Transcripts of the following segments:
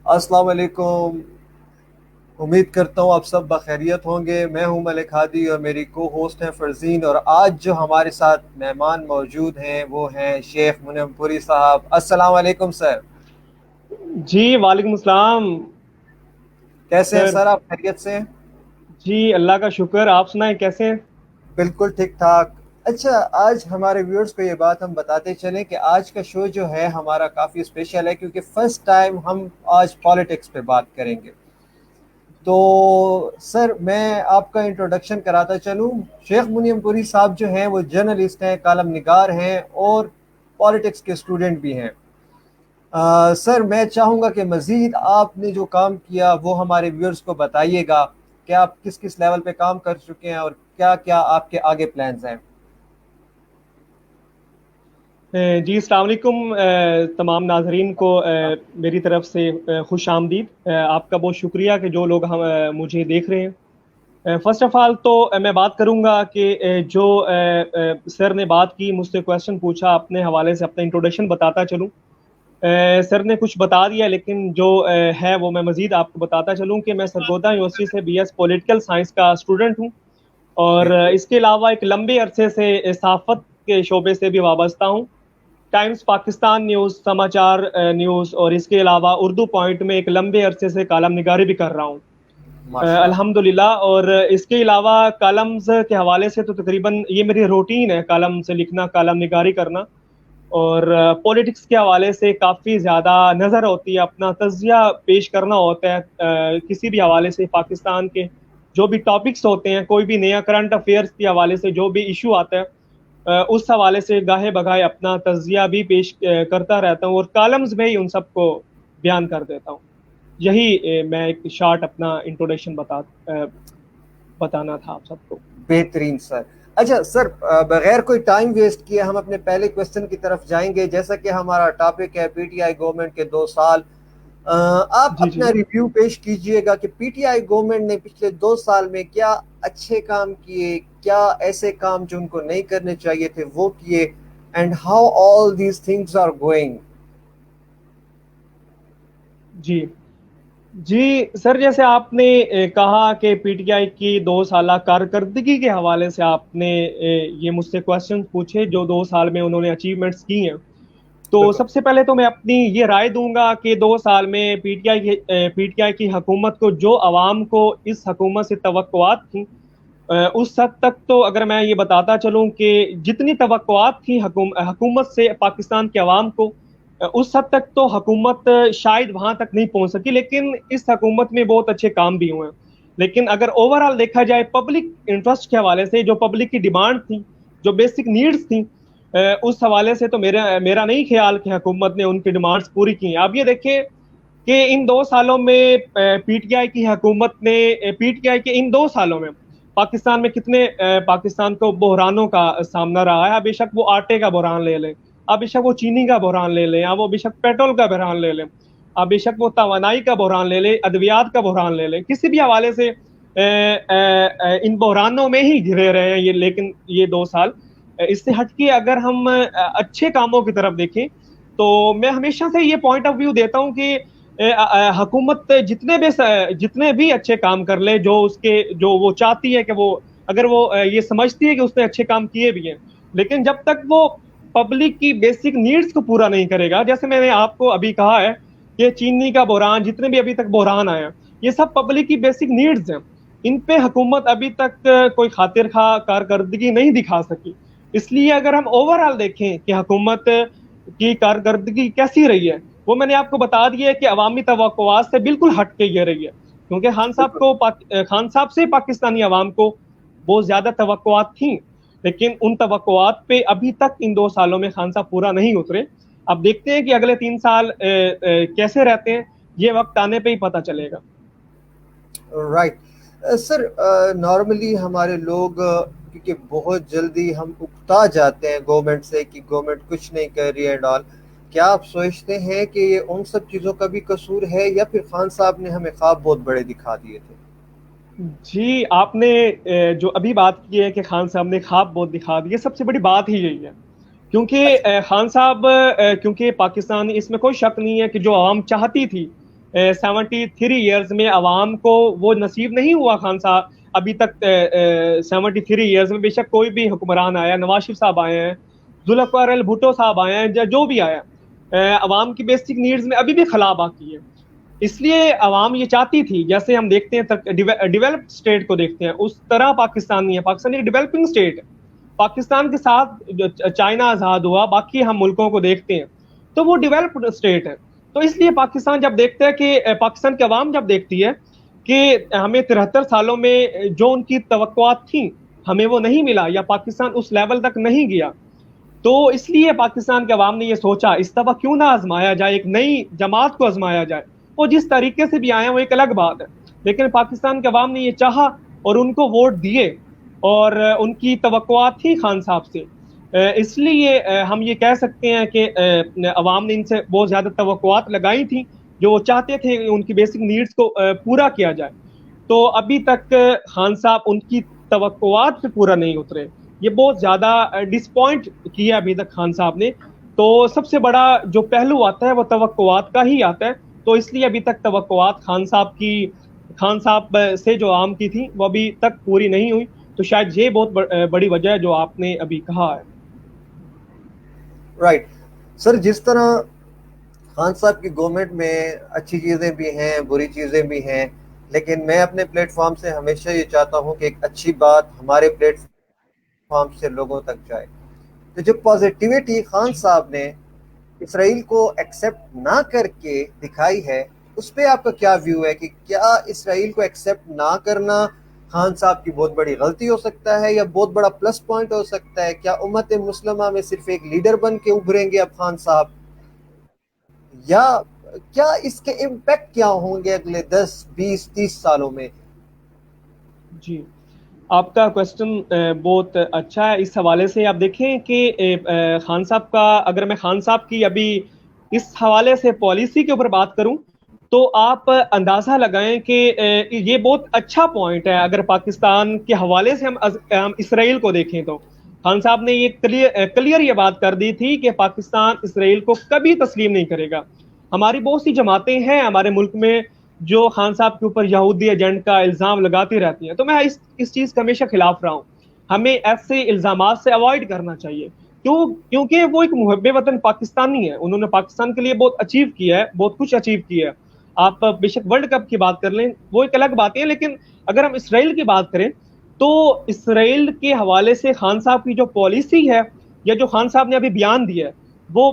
अस्सलाम वालेकुम। उम्मीद करता हूँ आप सब बखैरियत होंगे। मैं हूँ मलिक हादी और मेरी को होस्ट हैं फरजीन। और आज जो हमारे साथ मेहमान मौजूद हैं वो हैं शेख मुनम्पुरी साहब। अस्सलाम वालेकुम सर। जी वालेकुम सलाम। कैसे हैं सर, सर, आप खैरियत से हैं? जी अल्लाह का शुक्र। आप सुनाएं कैसे हैं? बिल्कुल ठीक ठाक। अच्छा, आज हमारे व्यूअर्स को ये बात हम बताते चलें कि आज का शो जो है हमारा काफ़ी स्पेशल है, क्योंकि फर्स्ट टाइम हम आज पॉलिटिक्स पे बात करेंगे। तो सर, मैं आपका इंट्रोडक्शन कराता चलूं। शेख मुनीमपुरी साहब जो हैं वो जर्नलिस्ट हैं, कालम निगार हैं और पॉलिटिक्स के स्टूडेंट भी हैं। सर, मैं चाहूँगा कि मज़ीद आपने जो काम किया वो हमारे व्यूअर्स को बताइएगा कि आप किस किस लेवल पे काम कर चुके हैं और क्या क्या आपके आगे प्लान्स हैं। जी अस्सलाम वालेकुम। तमाम नाजरीन को मेरी तरफ से खुश आमदीद। आपका बहुत शुक्रिया कि जो लोग हम मुझे देख रहे हैं। फर्स्ट ऑफ ऑल तो मैं बात करूंगा कि जो सर ने बात की, मुझसे क्वेश्चन पूछा, अपने हवाले से अपना इंट्रोडक्शन बताता चलूं। सर ने कुछ बता दिया, लेकिन जो है वो मैं मजीद आपको बताता चलूं कि मैं सरगोदा यूनिवर्सिटी से बीएस पॉलिटिकल साइंस का स्टूडेंट हूं। और बिल्कुल। इसके अलावा एक लंबे अरसे से सहाफत के शोबे से भी वाबस्ता हूँ। टाइम्स पाकिस्तान न्यूज़, समाचार न्यूज़, और इसके अलावा उर्दू पॉइंट में एक लंबे अरसे से कालम निगारी भी कर रहा हूँ, माशाल्लाह। अल्हम्दुलिल्लाह। और इसके अलावा कलम्स के हवाले से तो तकरीबन ये मेरी रूटीन है, कलम से लिखना, कलम निगारी करना। और पॉलिटिक्स के हवाले से काफ़ी ज़्यादा नज़र होती है, अपना तज्जिया पेश करना होता है। किसी भी हवाले से पाकिस्तान के जो भी टॉपिक्स होते हैं, कोई भी नया करंट अफेयर्स के हवाले से जो भी इशू आता है, उस हवाले से गाहे बगाए अपना तज्जिया भी पेश करता रहता हूँ, और कॉलम्स में ही उन सबको बयान कर देता हूँ। यही मैं एक शॉर्ट अपना इंट्रोडक्शन बताना था आप सबको। बेहतरीन सर। अच्छा सर, बगैर कोई टाइम वेस्ट किए हम अपने पहले क्वेश्चन की तरफ जाएंगे। जैसा कि हमारा टॉपिक है पीटीआई गवर्नमेंट के 2 साल। आप जी जी। अपना रिव्यू पेश कीजिएगा कि पीटीआई गवर्नमेंट ने पिछले 2 साल में क्या अच्छे काम किए, क्या ऐसे काम जो उनको नहीं करने चाहिए थे वो किए, and how all these things are going. जी जी सर, जैसे आपने कहा कि पीटीआई की 2 साल कारकर्दगी के हवाले से आपने ये मुझसे क्वेश्चन पूछे, जो 2 साल में उन्होंने अचीवमेंट्स की हैं। तो बिल्कुल। सबसे पहले तो मैं अपनी ये राय दूंगा कि 2 साल में पीटीआई की हुकूमत को, जो अवाम को इस हुकूमत से तवक्कुआत थी, उस हद तक तो अगर मैं ये बताता चलूं कि जितनी तवक्कुआत थी हुकूमत से पाकिस्तान के अवाम को, उस हद तक तो हुकूमत शायद वहां तक नहीं पहुंच सकी, लेकिन इस हुकूमत में बहुत अच्छे काम भी हुए हैं। लेकिन अगर ओवरऑल देखा जाए पब्लिक इंटरेस्ट के हवाले से, जो पब्लिक की डिमांड थी, जो बेसिक नीड्स थी, उस हवाले से तो मेरा मेरा नहीं ख्याल कि हुकूमत ने उनकी डिमांड्स पूरी की हैं। आप ये देखें कि इन 2 सालों में पीटीआई की हुकूमत ने, पीटीआई के इन 2 सालों में पाकिस्तान में कितने पाकिस्तान को बहरानों का सामना रहा है। बेशक वो आटे का बहरान ले लें, अब बेशक वो चीनी का बहरान ले लें, या वो बेशक पेट्रोल का बहरान ले लें, अब बेशक वो तवानाई का बहरान ले लें, अद्वियात का बहरान ले लें, किसी भी हवाले से इन बहरानों में ही घिरे रहे हैं ये। लेकिन ये 2 साल, इससे हटके अगर हम अच्छे कामों की तरफ देखें, तो मैं हमेशा से ये पॉइंट ऑफ व्यू देता हूँ कि हुकूमत जितने भी अच्छे काम कर ले, जो उसके, जो वो चाहती है कि वो, अगर वो ये समझती है कि उसने अच्छे काम किए भी हैं, लेकिन जब तक वो पब्लिक की बेसिक नीड्स को पूरा नहीं करेगा, जैसे मैंने आपको अभी कहा है कि चीनी का बहरान, जितने भी अभी तक बहरान आए हैं, ये सब पब्लिक की बेसिक नीड्स हैं। इन पे हुकूमत अभी तक कोई खातिर खा कारकर्दगी नहीं दिखा सकी। इसलिए अगर हम ओवरऑल देखें कि हुकूमत की कारकर्दगी कैसी रही है, वो मैंने आपको बता दिया है कि अवामी तवक्कुआत से बिल्कुल हट के ये रही है। क्योंकि बिल्कुल। खान साहब से पाकिस्तानी अवाम को बहुत ज्यादा तवक्कुआत थी, लेकिन उन तवक्कुआत पे अभी तक इन 2 सालों में खान साहब पूरा नहीं उतरे। अब देखते हैं कि अगले 3 साल कैसे रहते हैं, ये वक्त आने पे ही पता चलेगा। राइट। सर, नॉर्मली हमारे लोग क्योंकि बहुत जल्दी हम उकता जाते हैं गवर्नमेंट से कि गवर्नमेंट कुछ नहीं कर रही है एंड ऑल। क्या आप सोचते हैं कि ये उन सब चीज़ों का भी कसूर है या फिर खान साहब ने हमें ख्वाब बहुत बड़े दिखा दिए थे? जी, आपने जो अभी बात की है कि खान साहब ने ख्वाब बहुत दिखा दिए, सबसे बड़ी बात ही यही है। क्योंकि अच्छा। खान साहब, क्योंकि पाकिस्तान, इसमें कोई शक नहीं है कि जो आवाम चाहती थी 73 ईयर्स में अवाम को वो नसीब नहीं हुआ। खान साहब अभी तक 73 ईयर्स में बेशक कोई भी हुक्मरान आया, नवाज शरीफ साहब आए हैं, जुल्फिकार अली भुट्टो साहब आए हैं, जो भी आया, अवाम की बेसिक नीड्स में अभी भी खला बाकी है। इसलिए अवाम ये चाहती थी, जैसे हम देखते हैं डेवलप्ड स्टेट को देखते हैं, उस तरह पाकिस्तान नहीं है। पाकिस्तान एक डेवलपिंग स्टेट है। पाकिस्तान के साथ चाइना आज़ाद हुआ, बाकी हम मुल्कों को देखते हैं तो वो डेवलप्ड स्टेट है। तो इसलिए पाकिस्तान जब देखता है कि पाकिस्तान की अवाम जब देखती है कि हमें 73 सालों में जो उनकी तवक्कुआत थी हमें वो नहीं मिला, या पाकिस्तान उस लेवल तक नहीं गया, तो इसलिए पाकिस्तान के अवाम ने ये सोचा इस दफा क्यों ना आजमाया जाए, एक नई जमात को आजमाया जाए। वो जिस तरीके से भी आए वो एक अलग बात है, लेकिन पाकिस्तान के अवाम ने ये चाहा और उनको वोट दिए, और उनकी तवक्कुआत थी खान साहब से। इसलिए हम ये कह सकते हैं कि अवाम ने इनसे बहुत ज्यादा तवक्कुआत लगाई थी, जो वो चाहते थे कि उनकी बेसिक नीड्स को पूरा किया जाए। तो अभी तक खान साहब उनकी तवक्कुआत पे पूरा नहीं उतरे, ये बहुत ज्यादा डिसपॉइंट किया अभी तक खान साहब ने। तो सबसे बड़ा जो पहलू आता है वो तवक्कुआत का ही आता है। तो इसलिए अभी तक तवक्कुआत खान साहब से जो आम की थी वो अभी तक पूरी नहीं हुई। तो शायद ये बहुत बड़ी वजह है जो आपने अभी कहा है। राइट सर, जिस तरह खान साहब की गवर्नमेंट में अच्छी चीज़ें भी हैं, बुरी चीज़ें भी हैं, लेकिन मैं अपने प्लेटफॉर्म से हमेशा ये चाहता हूँ कि एक अच्छी बात हमारे प्लेटफॉर्म से लोगों तक जाए। तो जो पॉजिटिविटी खान साहब ने इसराइल को एक्सेप्ट ना करके दिखाई है, उस पर आपका क्या व्यू है कि क्या इसराइल को एक्सेप्ट ना करना खान साहब की बहुत बड़ी गलती हो सकता है या बहुत बड़ा प्लस पॉइंट हो सकता है? क्या उम्मत मुस्लिमा में सिर्फ एक लीडर बन के उभरेंगे अब खान साहब, या क्या इसके इम्पैक्ट क्या होंगे अगले 10, 20, 30 सालों में? जी, आपका क्वेश्चन बहुत अच्छा है। इस हवाले से आप देखें कि खान साहब का, अगर मैं खान साहब की अभी इस हवाले से पॉलिसी के ऊपर बात करूं तो आप अंदाजा लगाएं कि ये बहुत अच्छा पॉइंट है। अगर पाकिस्तान के हवाले से हम इसराइल को देखें तो खान साहब ने ये क्लियर ये बात कर दी थी कि पाकिस्तान इसराइल को कभी तस्लीम नहीं करेगा। हमारी बहुत सी जमातें हैं हमारे मुल्क में जो खान साहब के ऊपर यहूदी एजेंट का इल्जाम लगाती रहती हैं, तो मैं इस चीज का हमेशा खिलाफ रहा हूँ। हमें ऐसे इल्जामात से अवॉइड करना चाहिए, क्योंकि वो एक मुहब्बे वतन पाकिस्तानी है। उन्होंने पाकिस्तान के लिए बहुत अचीव किया है, बहुत कुछ अचीव किया है। आप बेशक वर्ल्ड कप की बात कर लें, वो एक अलग बात है, लेकिन अगर हम इसराइल की बात करें तो इसराइल के हवाले से खान साहब की जो पॉलिसी है या जो खान साहब ने अभी बयान दिया है वो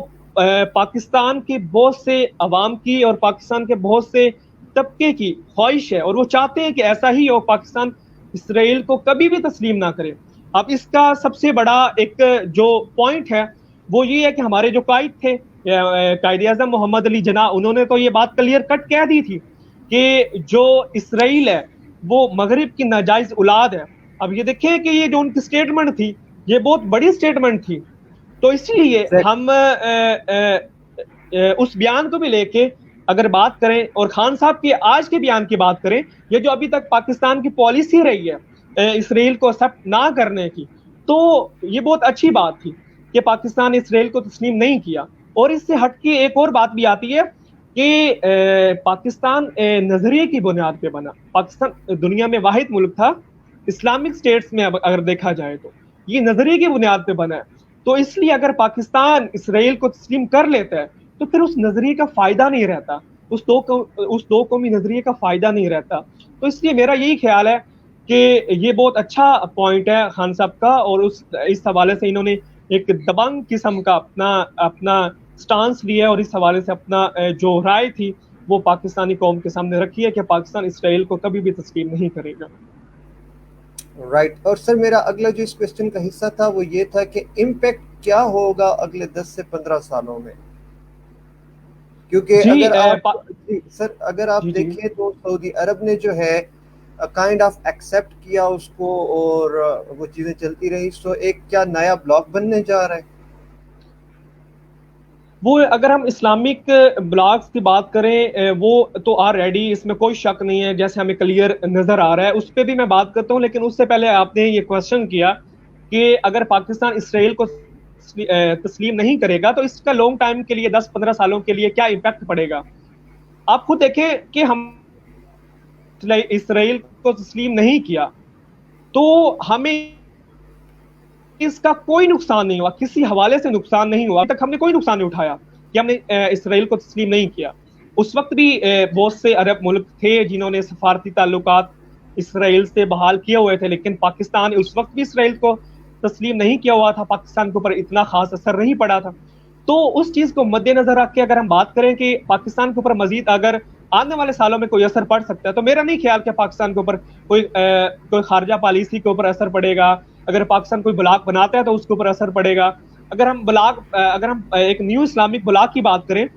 पाकिस्तान के बहुत से अवाम की और पाकिस्तान के बहुत से तबके की ख्वाहिश है, और वो चाहते हैं कि ऐसा ही हो, पाकिस्तान इसराइल को कभी भी तस्लीम ना करे। अब इसका सबसे बड़ा एक जो पॉइंट है वो ये है कि हमारे जो कायद थे, कायद आज़म मोहम्मद अली जना, उन्होंने तो ये बात क्लियर कट कह दी थी कि जो इसराइल है वो मगरिब की नाजायज औलाद है। अब ये देखें कि ये जो उनकी स्टेटमेंट थी ये बहुत बड़ी स्टेटमेंट थी। तो इसलिए हम उस बयान को भी लेके अगर बात करें और खान साहब के आज के बयान की बात करें, ये जो अभी तक पाकिस्तान की पॉलिसी रही है इसराइल को एक्सेप्ट ना करने की, तो ये बहुत अच्छी बात थी कि पाकिस्तान इसराइल को तस्लीम नहीं किया। और इससे हटके एक और बात भी आती है कि पाकिस्तान नजरिए की बुनियाद पे बना। पाकिस्तान दुनिया में वाहिद मुल्क था इस्लामिक स्टेट्स में, अगर देखा जाए तो ये नजरिए की बुनियाद पे बना है। तो इसलिए अगर पाकिस्तान इसराइल को तस्लीम कर लेता है तो फिर उस नजरिए का फायदा नहीं रहता, उस दो कौमी नजरिए का फायदा नहीं रहता। तो इसलिए मेरा यही ख्याल है कि ये बहुत अच्छा पॉइंट है खान साहब का, और इस हवाले से इन्होंने एक दबंग किस्म का अपना स्टांस लिया है, और इस हवाले से अपना जो राय थी वो पाकिस्तानी कौम के सामने रखी है कि पाकिस्तान इसराइल को कभी भी तस्लीम नहीं करेगा। राइट। और सर मेरा अगला जो इस क्वेश्चन का हिस्सा था वो ये था कि इम्पैक्ट क्या होगा अगले 10 से 15 सालों में, क्योंकि अगर आप देखें तो सऊदी अरब ने जो है काइंड ऑफ एक्सेप्ट किया उसको और वो चीजें चलती रही। सो एक क्या नया ब्लॉक बनने जा रहा है वो? अगर हम इस्लामिक ब्लॉक्स की बात करें वो तो ऑलरेडी, इसमें कोई शक नहीं है, जैसे हमें क्लियर नजर आ रहा है, उस पर भी मैं बात करता हूँ। लेकिन उससे पहले आपने ये क्वेश्चन किया कि अगर पाकिस्तान इसराइल को तस्लीम नहीं करेगा तो इसका लॉन्ग टाइम के लिए 10-15 सालों के लिए क्या इम्पैक्ट पड़ेगा। आप खुद देखें कि हम इसराइल को तस्लीम नहीं किया तो हमें इसका कोई नुकसान नहीं हुआ, किसी हवाले से नुकसान नहीं हुआ, अभी तक हमने कोई नुकसान नहीं उठाया कि हमने इसराइल को तस्लीम नहीं किया। उस वक्त भी बहुत से अरब मुल्क थे जिन्होंने सफारती ताल्लुकात इसराइल से बहाल किए हुए थे, लेकिन पाकिस्तान उस वक्त भी इसराइल को तस्लीम नहीं किया हुआ था, पाकिस्तान के ऊपर इतना खास असर नहीं पड़ा था। तो उस चीज को मद्देनजर रख के अगर हम बात करें कि पाकिस्तान के ऊपर मजीद अगर आने वाले सालों में कोई असर पड़ सकता है, तो मेरा नहीं ख्याल कि पाकिस्तान के ऊपर कोई खारजा पॉलिसी के ऊपर असर पड़ेगा। अगर पाकिस्तान कोई ब्लॉक बनाता है तो उसके ऊपर असर पड़ेगा। अगर हम एक न्यू इस्लामिक ब्लॉक की बात करें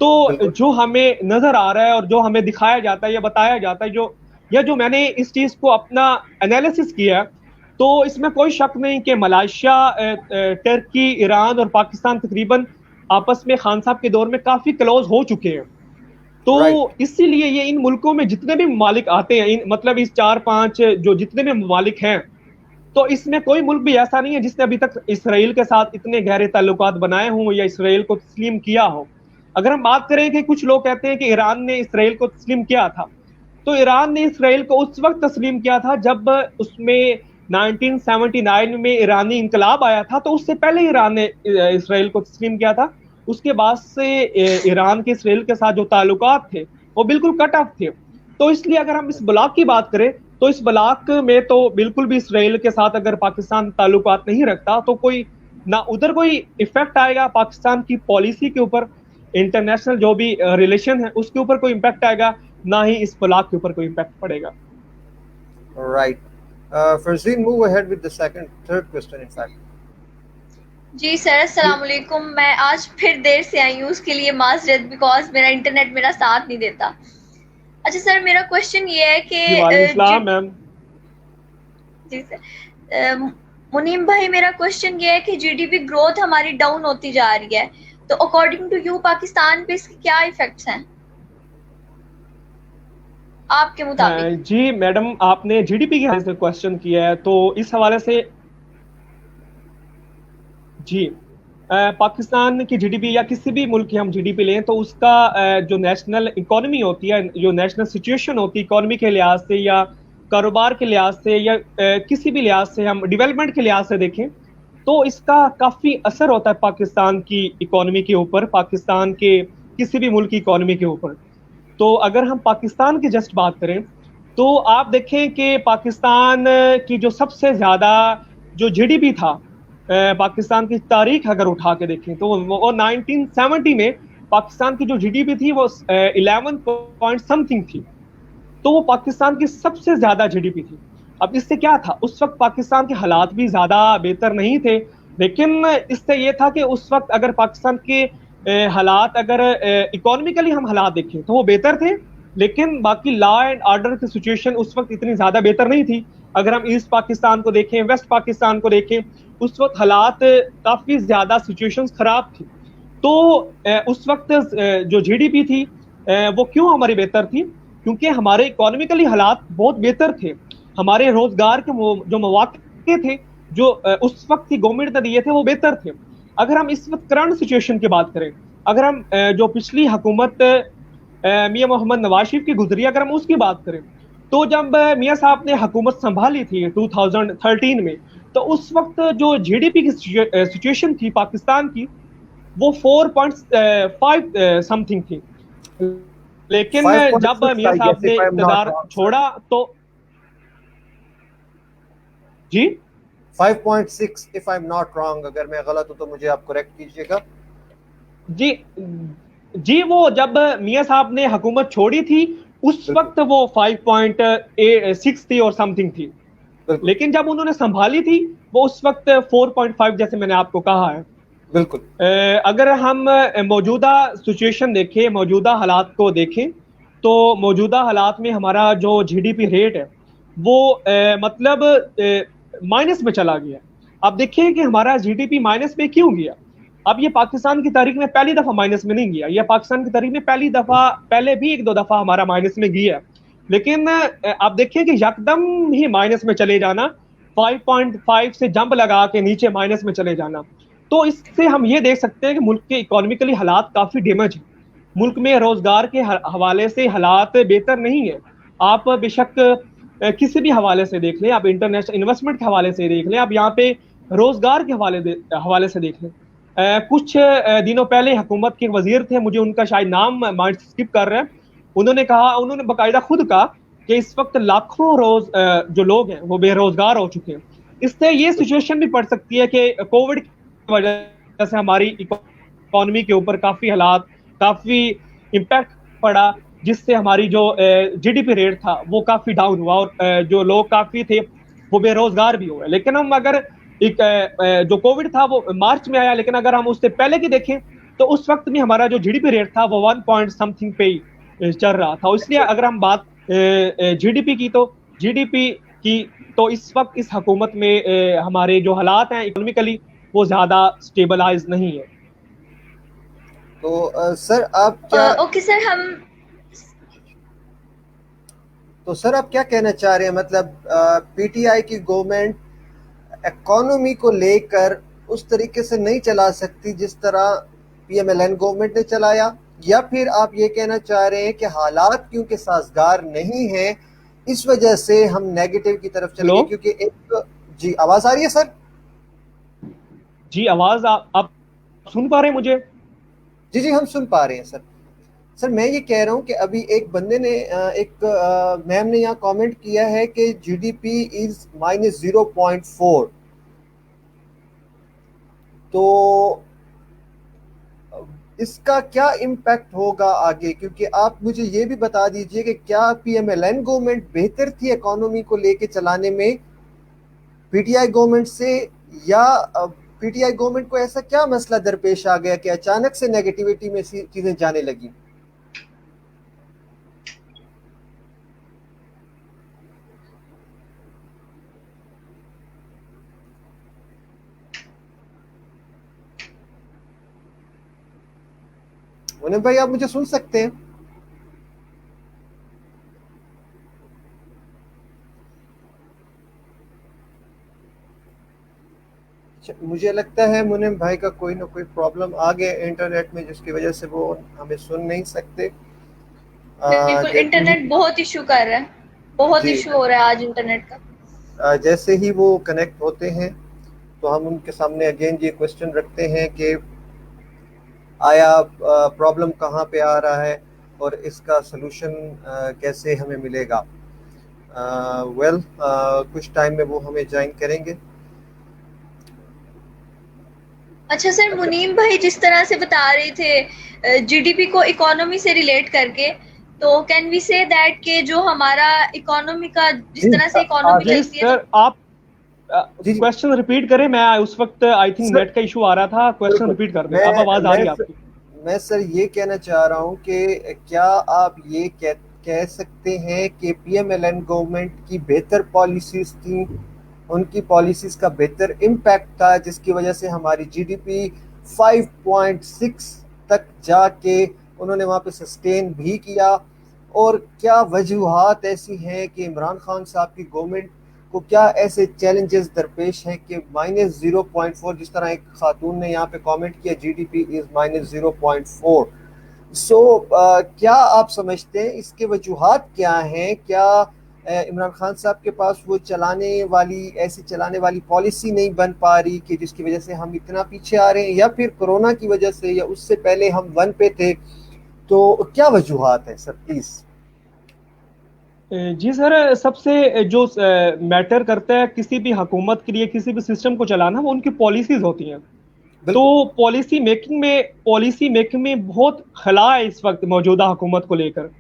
तो जो हमें नजर आ रहा है और जो हमें दिखाया जाता है या बताया जाता है, जो मैंने इस चीज को अपना एनालिसिस किया, तो इसमें कोई शक नहीं कि मलेशिया, टर्की, ईरान और पाकिस्तान तकरीबन आपस में खान साहब के दौर में काफी क्लोज हो चुके हैं। तो इसीलिए ये इन मुल्कों में जितने भी ममालिक आते हैं, मतलब इस 4-5 जो जितने भी ममालिक हैं, तो इसमें कोई मुल्क भी ऐसा नहीं है जिसने अभी तक इसराइल के साथ इतने गहरे ताल्लुकात बनाए हों या इसराइल को तस्लीम किया हो। अगर हम बात करें कि कुछ लोग कहते हैं कि ईरान ने इसराइल को तस्लीम किया था, तो ईरान ने इसराइल को उस वक्त तस्लीम किया था जब उसमें 1979 में ईरानी इनकलाब आया था, तो उससे पहले ईरान ने इसराइल को तस्लीम किया था। उसके बाद से ईरान के इसराइल के साथ जो ताल्लुकात थे वो बिल्कुल कट ऑफ थे। तो इसलिए अगर हम इस ब्लॉक की बात करें तो इस ब्लॉक में तो बिल्कुल भी इसराइल के साथ अगर पाकिस्तान ताल्लुकात नहीं रखता तो कोई ना उधर कोई इफेक्ट आएगा पाकिस्तान की पॉलिसी के ऊपर, इंटरनेशनल जो भी रिलेशन है उसके ऊपर कोई इम्पैक्ट आएगा, ना ही इस ब्लॉक के ऊपर कोई इम्पैक्ट पड़ेगा। Right, Farzeen move ahead with the second third question in fact. जी सर, अस्सलाम वालेकुम। मैं आज फिर देर से आई हूँ, उसके लिए माजरत, बिकॉज मेरा इंटरनेट मेरा साथ नहीं देता। अच्छा सर, मेरा क्वेश्चन ये है कि मैम। जी सर, मुनीम भाई, मेरा क्वेश्चन ये है कि जीडीपी ग्रोथ हमारी डाउन होती जा रही है, तो अकॉर्डिंग टू यू पाकिस्तान पे इसके क्या इफेक्ट्स हैं आपके मुताबिक? जी मैडम, आपने जीडीपी के हवाले से क्वेश्चन किया है, तो इस हवाले से जी पाकिस्तान की जीडीपी या किसी भी मुल्क की हम जीडीपी लें तो उसका जो नेशनल इकोनॉमी होती है, जो नेशनल सिचुएशन होती है इकोनॉमी के लिहाज से या कारोबार के लिहाज से या किसी भी लिहाज से, हम डेवलपमेंट के लिहाज से देखें तो इसका काफ़ी असर होता है पाकिस्तान की इकोनॉमी के ऊपर, पाकिस्तान के किसी भी मुल्क की इकोनॉमी के ऊपर। तो अगर हम पाकिस्तान की जस्ट बात करें तो आप देखें कि पाकिस्तान की जो सबसे ज़्यादा जो जीडीपी था, पाकिस्तान की तारीख अगर उठा के देखें तो वो 1970 में पाकिस्तान की जो जीडीपी थी वो 11 पॉइंट समथिंग थी, तो वो पाकिस्तान की सबसे ज्यादा जीडीपी थी। अब इससे क्या था, उस वक्त पाकिस्तान के हालात भी ज्यादा बेहतर नहीं थे, लेकिन इससे ये था कि उस वक्त अगर पाकिस्तान के हालात, अगर इकोनॉमिकली हम हालात देखें तो वो बेहतर थे, लेकिन बाकी लॉ एंड ऑर्डर की सिचुएशन उस वक्त इतनी ज्यादा बेहतर नहीं थी। अगर हम ईस्ट पाकिस्तान को देखें, वेस्ट पाकिस्तान को देखें, उस वक्त हालात काफी ज्यादा सिचुएशंस खराब थी। तो उस वक्त जो जीडीपी थी वो क्यों हमारी बेहतर थी, क्योंकि हमारे इकोनॉमिकली हालात बहुत बेहतर थे, हमारे रोजगार के जो मौके थे जो उस वक्त की गवर्नमेंट ने दिए थे वो बेहतर थे। अगर हम इस वक्त करंट सिचुएशन की बात करें, अगर हम जो पिछली हुकूमत मियां मोहम्मद नवाज शरीफ की गुजरी, अगर हम उसकी बात करें तो जब मियां साहब ने हुकूमत संभाली थी 2013 में, तो उस वक्त जो जीडीपी की सिचुएशन थी पाकिस्तान की वो 4.5 समथिंग थी, लेकिन जब मियां साहब ने इक़्तिदार छोड़ा तो जी 5.6 if I am not wrong, अगर मैं गलत हूं तो मुझे आप करेक्ट कीजिएगा। जी वो जब मियां साहब ने हुकूमत छोड़ी थी उस वक्त वो 5.6 थी और समथिंग थी, लेकिन जब उन्होंने संभाली थी वो उस वक्त 4.5 जैसे मैंने आपको कहा है। बिल्कुल। अगर हम मौजूदा सिचुएशन देखें, मौजूदा हालात को देखें, तो मौजूदा हालात में हमारा जो जीडीपी रेट है वो मतलब माइनस में चला गया। अब देखिए कि हमारा जीडीपी माइनस में क्यों गया। अब ये पाकिस्तान की तारीख में पहली दफा माइनस में नहीं गया, ये पाकिस्तान की तारीख में पहली दफा, पहले भी 1-2 दफा हमारा माइनस में गया, लेकिन आप देखिए कि यकदम ही माइनस में चले जाना, 5.5 से जंप लगा के नीचे माइनस में चले जाना, तो इससे हम ये देख सकते हैं कि मुल्क के इकोनॉमिकली हालात काफी डैमेज है। मुल्क में रोजगार के हवाले से हालात बेहतर नहीं है। आप बेशक किसी भी हवाले से देख लें, आप इंटरनेशनल इन्वेस्टमेंट के हवाले से देख लें, आप यहाँ पे रोजगार के हवाले से देख लें। कुछ दिनों पहले हुकूमत के वजीर थे, मुझे उनका शायद नाम माइंड स्किप कर रहे हैं, उन्होंने बाकायदा खुद कहा कि इस वक्त लाखों जो लोग हैं वो बेरोजगार हो चुके हैं। इससे ये सिचुएशन भी पड़ सकती है कि कोविड की वजह से हमारी इकोनॉमी के ऊपर काफी इम्पैक्ट पड़ा, जिससे हमारी जो जीडीपी रेट था वो काफी डाउन हुआ और जो लोग काफी थे वो बेरोजगार भी हुए। लेकिन हम अगर जो कोविड था वो मार्च में आया, लेकिन अगर हम उससे पहले की देखें तो उस वक्त में हमारा जो जीडीपी रेट था वो 1 पॉइंट समथिंग पे ही चल रहा था। इसलिए अगर हम बात जीडीपी की तो इस वक्त इस हुकूमत में हमारे जो हालात हैं इकोनॉमिकली वो ज्यादा स्टेबलाइज नहीं है। तो सर आप क्या ओके सर, तो सर आप क्या कहना चाह रहे हैं, मतलब पीटीआई की गवर्नमेंट इकोनॉमी को लेकर उस तरीके से नहीं चला सकती जिस तरह पीएमएलएन गवर्नमेंट ने चलाया, या फिर आप ये कहना चाह रहे हैं कि हालात क्योंकि साजगार नहीं है इस वजह से हम नेगेटिव की तरफ चलेंगे? क्योंकि एक जी आवाज आ रही है सर? जी आवाज आप सुन पा रहे हैं मुझे? जी हम सुन पा रहे हैं सर। सर मैं ये कह रहा हूँ कि अभी एक बंदे ने एक मैम ने यहाँ कमेंट किया है कि जीडीपी इज -0.4, तो इसका क्या इम्पैक्ट होगा आगे? क्योंकि आप मुझे ये भी बता दीजिए कि क्या पीएमएलएन गवर्नमेंट बेहतर थी इकोनॉमी को लेके चलाने में पीटीआई गवर्नमेंट से, या पीटीआई गवर्नमेंट को ऐसा क्या मसला दरपेश आ गया कि अचानक से नेगेटिविटी में चीजें जाने लगी? मुनीम भाई आप मुझे सुन सकते हैं? मुझे लगता है मुनीम भाई का कोई ना कोई प्रॉब्लम आ गया इंटरनेट में, जिसकी वजह से वो हमें सुन नहीं सकते। बिल्कुल इंटरनेट बहुत इशू कर रहा है, बहुत इशू हो रहा है आज इंटरनेट का। जैसे ही वो कनेक्ट होते हैं तो हम उनके सामने अगेन ये क्वेश्चन रखते हैं कि आया प्रॉब्लम कहाँ पे आ रहा है और इसका सलूशन कैसे हमें मिलेगा। कुछ टाइम में वो हमें ज्वाइन करेंगे। अच्छा सर, मुनीम भाई जिस तरह से बता रहे थे जीडीपी को इकोनॉमी से रिलेट करके, तो कैन वी से दैट के जो हमारा इकोनॉमी का जिस तरह से इकोनॉमी चलती है। सर आप क्वेश्चन रिपीट करें, मैं उस वक्त आई थिंक नेट का इशू आ रहा था, क्वेश्चन रिपीट कर दें। अब आवाज आ रही है आपकी? मैं सर ये कहना चाह रहा हूँ कि क्या आप ये कह सकते हैं कि पीएमएलएन गवर्नमेंट की बेहतर पॉलिसीज थी, उनकी पॉलिसीज का बेहतर इम्पैक्ट था, जिसकी वजह से हमारी जीडीपी 5.6 तक जाके उन्होंने वहाँ पे सस्टेन भी किया? और क्या वजूहात ऐसी हैं कि इमरान खान साहब की गवर्नमेंट को क्या ऐसे चैलेंजेस दरपेश हैं कि -0.4, जिस तरह एक खातून ने यहाँ पे कमेंट किया जीडीपी इज -0.4, क्या आप समझते हैं इसके वजूहात क्या हैं? क्या इमरान खान साहब के पास वो चलाने वाली पॉलिसी नहीं बन पा रही कि जिसकी वजह से हम इतना पीछे आ रहे हैं, या फिर कोरोना की वजह से, या उससे पहले हम 1 पे थे? तो क्या वजूहात है सर प्लीज? जी सर, सबसे जो मैटर करता है किसी भी हुकूमत के लिए, किसी भी सिस्टम को चलाना, वो उनकी पॉलिसीज होती हैं। तो पॉलिसी मेकिंग में बहुत खला है इस वक्त मौजूदा हुकूमत को लेकर।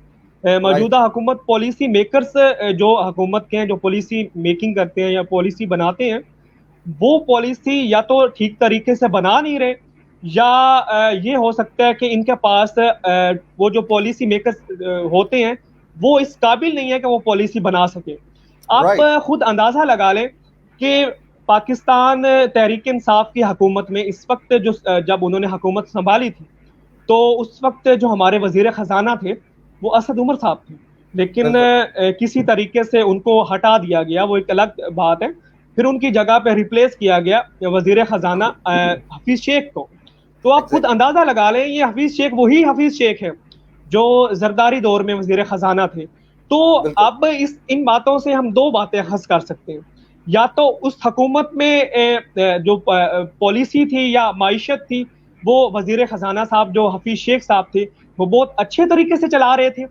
मौजूदा हुकूमत पॉलिसी मेकर्स जो हुकूमत के हैं, जो पॉलिसी मेकिंग करते हैं या पॉलिसी बनाते हैं, वो पॉलिसी या तो ठीक तरीके से बना नहीं रहे, या ये हो सकता है कि इनके पास वो जो पॉलिसी मेकर्स होते हैं वो इस काबिल नहीं है कि वो पॉलिसी बना सके। आप खुद अंदाजा लगा लें कि पाकिस्तान तहरीक इंसाफ की हुकूमत में इस वक्त जब उन्होंने हुकूमत संभाली थी, तो उस वक्त जो हमारे वजीर खजाना थे वो असद उमर साहब थे, लेकिन किसी तरीके से उनको हटा दिया गया, वो एक अलग बात है। फिर उनकी जगह पे रिप्लेस किया गया वजीर खजाना हफीज शेख को। तो आप खुद अंदाजा लगा लें, ये हफीज शेख वही हफीज शेख है जो जरदारी दौर में वजीर खजाना थे। तो अब इन बातों से हम दो बातें हस कर सकते हैं, या तो उस हुकूमत में जो पॉलिसी थी या माइशत थी वो वजीर खजाना साहब जो हफीज शेख साहब थे वो बहुत अच्छे तरीके से चला रहे थे,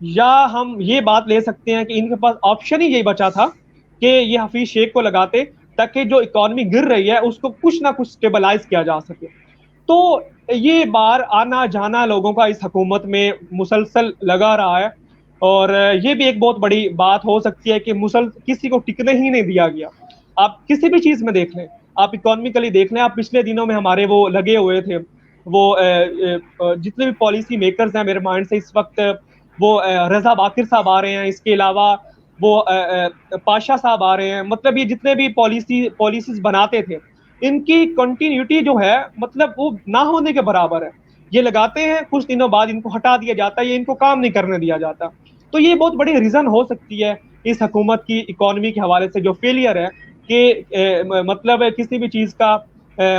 या हम ये बात ले सकते हैं कि इनके पास ऑप्शन ही यही बचा था कि ये हफीज शेख को लगाते ताकि जो इकॉनमी गिर रही है उसको कुछ ना कुछ स्टेबलाइज किया जा सके। तो ये बार आना जाना लोगों का इस हुकूमत में मुसलसल लगा रहा है, और ये भी एक बहुत बड़ी बात हो सकती है कि किसी को टिकने ही नहीं दिया गया। आप किसी भी चीज में देख लें, आप इकोनॉमिकली देख लें, आप पिछले दिनों में हमारे वो लगे हुए थे वो जितने भी पॉलिसी मेकर्स हैं मेरे माइंड से इस वक्त, वो रजा बाकिर साहब आ रहे हैं, इसके अलावा वो पाशा साहब आ रहे हैं, मतलब ये जितने भी पॉलिसीज बनाते थे इनकी कंटिन्यूटी जो है मतलब वो ना होने के बराबर है। ये लगाते हैं, कुछ दिनों बाद इनको हटा दिया जाता है, ये इनको काम नहीं करने दिया जाता। तो ये बहुत बड़ी रीजन हो सकती है इस हुकूमत की इकोनॉमी के हवाले से जो फेलियर है कि मतलब किसी भी चीज का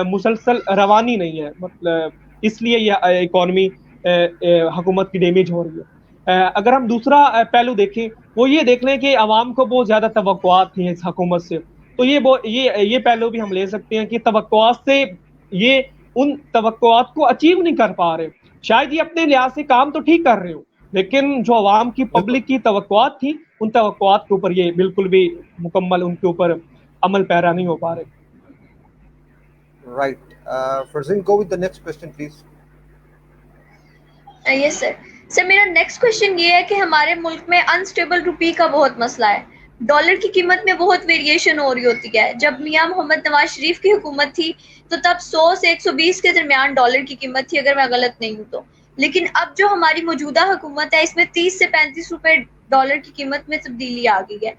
मुसलसल रवानी नहीं है, मतलब इसलिए ये इकोनॉमी हुकूमत की डैमेज हो रही है। अगर हम दूसरा पहलू देखें वो ये देख लें कि आवाम को बहुत ज्यादा तवक्कुआत थी इस हुकूमत से, तो ये पहलू भी हम ले सकते हैं कि तवक्कुआत से ये उन तवक्कुआत को अचीव नहीं कर पा रहे। शायद ये अपने लिहाज से काम तो ठीक कर रहे हो, लेकिन जो आवाम की पब्लिक की तवक्कुआत थी उन तवक्कुआत के ऊपर ये बिल्कुल भी मुकम्मल उनके ऊपर अमल पैरा नहीं हो पा रहे। Right, Farzeen go with the next question please. Yes sir, मेरा नेक्स्ट क्वेश्चन ये है कि हमारे मुल्क में अनस्टेबल रुपी का बहुत मसला है। डॉलर की कीमत में बहुत वेरिएशन हो रही होती है। जब मियां मोहम्मद नवाज शरीफ की हुकूमत थी तो तब 100 से 120 के दरमियान डॉलर की कीमत थी, अगर मैं गलत नहीं हूँ तो। लेकिन अब जो हमारी मौजूदा हुकूमत है इसमें 30 से 35 रुपए डॉलर की कीमत में तब्दीली आ गई है।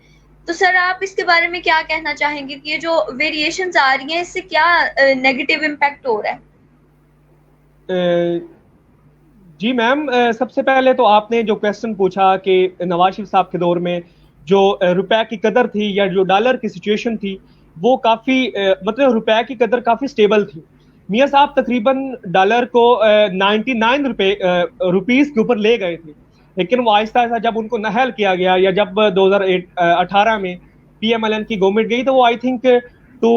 तो सर आप इसके बारे में क्या कहना चाहेंगे कि ये जो वेरिएशंस आ रही हैं इससे क्या नेगेटिव इम्पैक्ट हो रहा है? जी मैम, सबसे पहले तो आपने जो क्वेश्चन पूछा कि नवाज शरीफ साहब के दौर में जो रुपए की कदर थी या जो डॉलर की सिचुएशन थी वो काफी मतलब रुपए की कदर काफी स्टेबल थी। मियां साहब तकरीबन डॉलर को 99 रुपीस के ऊपर ले गए थे, लेकिन वो आहिस्ता आहिस्ता जब उनको नहल किया गया या जब 2018 में PMLN की गवर्नमेंट गई तो वो आई थिंक तो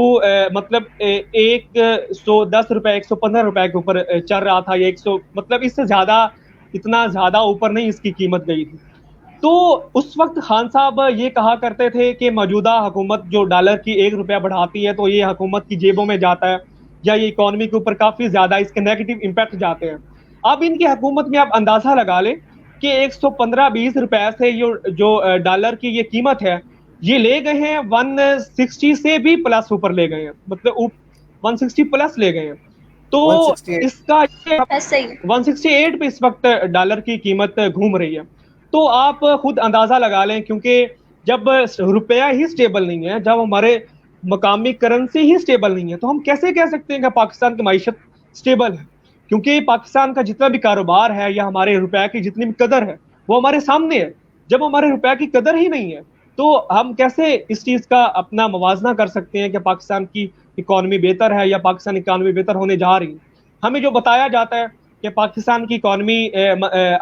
मतलब 110 रुपए 115 रुपए के ऊपर चल रहा था, या 100 मतलब इससे ज्यादा इतना ज्यादा ऊपर नहीं इसकी कीमत गई थी। तो उस वक्त खान साहब ये कहा करते थे कि मौजूदा हुकूमत जो डॉलर की 1 रुपया बढ़ाती है तो ये हुकूमत की जेबों में जाता है या ये इकोनॉमी के ऊपर काफी ज्यादा इसके नेगेटिव इम्पैक्ट जाते हैं। अब इनकी हुकूमत में आप अंदाजा लगा लें कि 115-20 रुपए से जो डॉलर की ये कीमत है ये ले गए हैं 160 से भी प्लस ऊपर ले गए हैं, मतलब 160 प्लस ले गए हैं। तो 168 इसका 168 पे इस वक्त डॉलर की कीमत घूम रही है। तो आप खुद अंदाजा लगा लें, क्योंकि जब रुपया ही स्टेबल नहीं है, जब हमारे मकामी करेंसी ही स्टेबल नहीं है, तो हम कैसे कह सकते हैं कि पाकिस्तान की माइशत स्टेबल है? क्योंकि पाकिस्तान का जितना भी कारोबार है या हमारे रुपए की जितनी भी कदर है वो हमारे सामने है। जब हमारे रुपए की कदर ही नहीं है तो हम कैसे इस चीज का अपना मवाजना कर सकते हैं कि पाकिस्तान की इकॉनमी बेहतर है या पाकिस्तान इकॉनमी बेहतर होने जा रही है? हमें जो बताया जाता है कि पाकिस्तान की इकॉनमी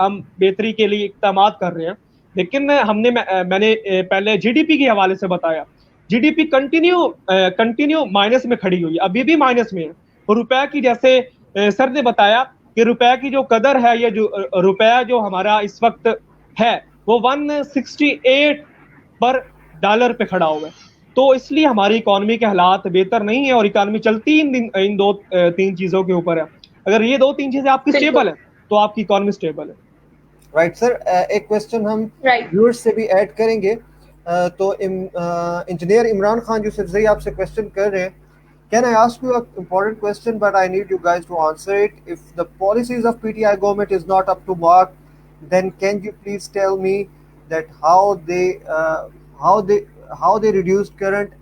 हम बेहतरी के लिए इक़दाम कर रहे हैं, लेकिन मैंने पहले GDP के हवाले से बताया, GDP कंटिन्यू माइनस में खड़ी हुई है, अभी भी माइनस में है। और रुपया की जैसे सर ने बताया कि रुपया की जो कदर है या जो रुपया जो हमारा इस वक्त है वो 168 पर डॉलर पे खड़ा हुआ है। तो इसलिए हमारी इकॉनमी के हालात बेहतर नहीं है और इकॉनमी चलती इन दो तीन चीजों के ऊपर है। अगर ये 2-3 चीजें आपकी स्टेबल है तो आपकी इकॉनमी स्टेबल है। राइट सर, एक क्वेश्चन हम व्यूअर्स से भी ऐड करेंगे। तो इंजीनियर इमरान खान जो सिर्फ आपसे क्वेश्चन कर रहे हैं, Can I ask you an important question, but I need you guys to answer it. If the policies of PTI government is not up to mark, then can you please tell me that how they reduced current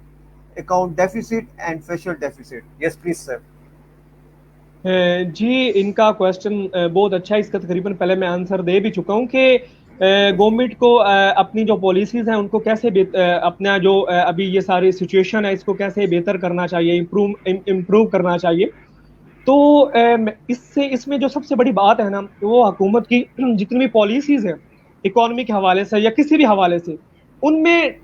account deficit and special deficit? Yes, please, sir. जी, इनका question बहुत अच्छा है। इसका तकरीबन पहले मैं answer दे भी चुका हूँ कि गवर्नमेंट को अपनी जो पॉलिसीज हैं उनको कैसे अपना जो अभी ये सारी सिचुएशन है इसको कैसे बेहतर करना चाहिए, इम्प्रूव करना चाहिए। तो इसमें जो सबसे बड़ी बात है ना, वो हुकूमत की जितनी भी पॉलिसीज हैं इकोनॉमी के हवाले से या किसी भी हवाले से, उनमें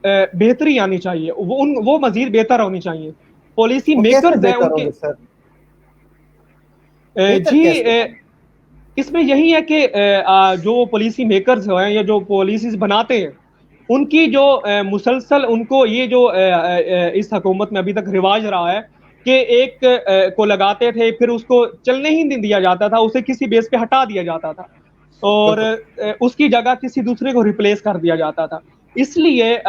बेहतरी आनी चाहिए, वो मजीद बेहतर होनी चाहिए। पॉलिसी वो कैसे मेकर्स हैं बेहतर उनके होंगे सर? बेहतर जी कैसे होंगे? इसमें यही है कि जो पॉलिसी मेकर्स हैं या जो पॉलिसीज बनाते हैं, उनकी जो मुसलसल उनको ये जो इस हुकूमत में अभी तक रिवाज रहा है कि एक को लगाते थे, फिर उसको चलने ही नहीं दिया जाता था, उसे किसी बेस पे हटा दिया जाता था और बिल्कुल। उसकी जगह किसी दूसरे को रिप्लेस कर दिया जाता था। इसलिए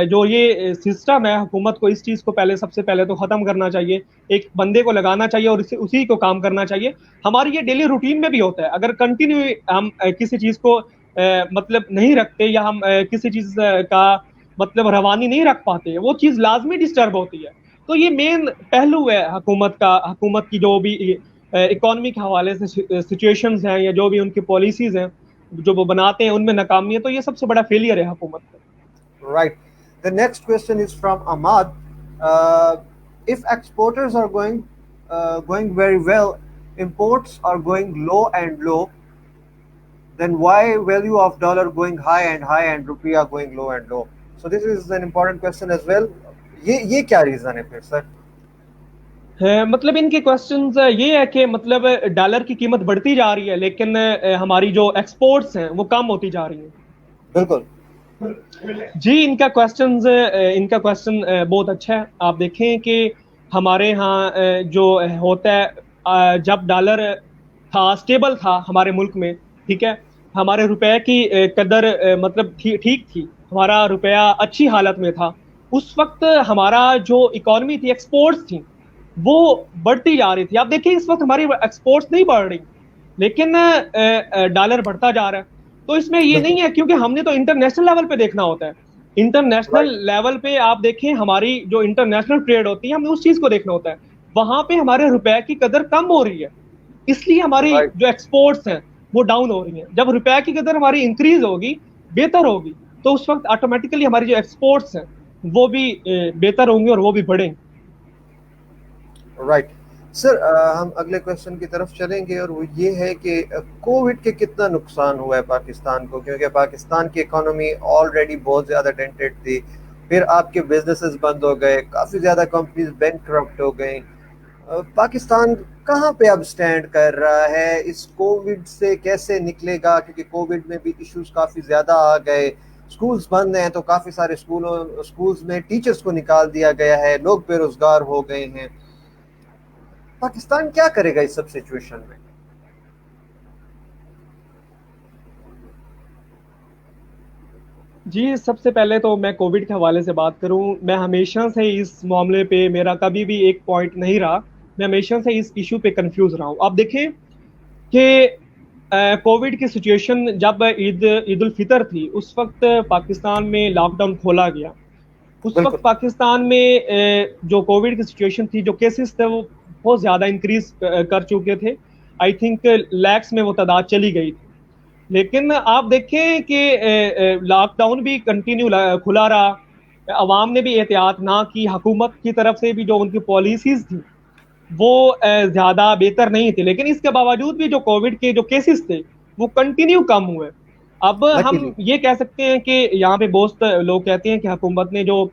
जो ये सिस्टम है, हुकूमत को इस चीज को पहले सबसे पहले तो खत्म करना चाहिए। एक बंदे को लगाना चाहिए और उसी को काम करना चाहिए। हमारी ये डेली रूटीन में भी होता है, अगर कंटिन्यू हम किसी चीज को मतलब नहीं रखते या हम किसी चीज का मतलब रवानी नहीं रख पाते, वो चीज लाजमी डिस्टर्ब होती है। तो ये मेन पहलू है हुकूमत की जो भी इकोनॉमी के हवाले से सिचुएशंस हैं या जो भी उनकी पॉलिसीज हैं जो वो बनाते हैं, उनमें नाकामी है। तो ये सबसे बड़ा फेलियर है हुकूमत का। Right. The next question is from Ahmad. Uh, if exporters are going very well, imports are going low and low, then why value of dollar going high and high and rupiah going low and low? So this is an important question as well. ये क्या reason है फिर sir? मतलब इनके questions ये है कि मतलब डॉलर की कीमत बढ़ती जा रही है, लेकिन हमारी जो एक्सपोर्ट्स हैं वो कम होती जा रही हैं। बिल्कुल। जी इनका क्वेश्चन बहुत अच्छा है। आप देखें कि हमारे यहाँ जो होता है, जब डॉलर था, स्टेबल था हमारे मुल्क में, ठीक है, हमारे रुपए की कदर मतलब ठीक थी, हमारा रुपया अच्छी हालत में था। उस वक्त हमारा जो इकोनॉमी थी, एक्सपोर्ट्स थी, वो बढ़ती जा रही थी। आप देखिए इस वक्त हमारी एक्सपोर्ट्स नहीं बढ़ रही, लेकिन डॉलर बढ़ता जा रहा है। तो इसमें ये बिल्कुल। नहीं है, क्योंकि हमने तो इंटरनेशनल लेवल पे देखना होता है। International right. लेवल पे आप देखें, हमारी जो इंटरनेशनल ट्रेड होती है, हमें उस चीज को देखना होता है। वहां पे हमारे रुपए की कदर कम हो रही है, इसलिए हमारी राइट। जो एक्सपोर्ट्स हैं वो डाउन हो रही हैं। जब रुपए की कदर हमारी इंक्रीज होगी, बेहतर होगी, तो उस वक्त ऑटोमेटिकली हमारी जो एक्सपोर्ट्स हैं वो भी बेहतर होंगे और वो भी बढ़ेंगे। राइट। सर हम अगले क्वेश्चन की तरफ चलेंगे और वो ये है कि कोविड के कितना नुकसान हुआ है पाकिस्तान को, क्योंकि पाकिस्तान की इकोनॉमी ऑलरेडी बहुत ज़्यादा डेंटेड थी, फिर आपके बिजनेसेस बंद हो गए, काफ़ी ज़्यादा कंपनीज बैंकक्रप्ट हो गई। पाकिस्तान कहाँ पे अब स्टैंड कर रहा है? इस कोविड से कैसे निकलेगा? क्योंकि कोविड में भी इश्यूज काफ़ी ज़्यादा आ गए, स्कूल्स बंद हैं, तो काफ़ी सारे स्कूल्स में टीचर्स को निकाल दिया गया है, लोग बेरोजगार हो गए हैं। पाकिस्तान क्या करेगा इस सब सिचुएशन में? जी सबसे पहले तो मैं कोविड के हवाले से बात करूं, मैं हमेशा से इस मामले पे मेरा कभी भी एक पॉइंट नहीं रहा। मैं हमेशा से इस इशू पे कंफ्यूज रहा हूं। आप देखें कि कोविड की सिचुएशन जब ईद उल फितर थी, उस वक्त पाकिस्तान में लॉकडाउन खोला गया। उस वक्त बिल्कुल। पाकिस्तान में जो कोविड की सिचुएशन थी, जो केसेस थे वो बहुत ज्यादा इंक्रीज कर चुके थे। आई थिंक लैक्स में वो तादाद चली गई थी। लेकिन आप देखें कि लॉकडाउन भी कंटिन्यू खुला रहा, अवाम ने भी एहतियात ना की, हुकूमत की तरफ से भी जो उनकी पॉलिसीज थी वो ज्यादा बेहतर नहीं थी, लेकिन इसके बावजूद भी जो कोविड के जो केसेस थे वो कंटिन्यू कम हुए। अब हम लकीली। ये कह सकते हैं कि यहाँ पे बहुत लोग कहते हैं कि हुकूमत ने जो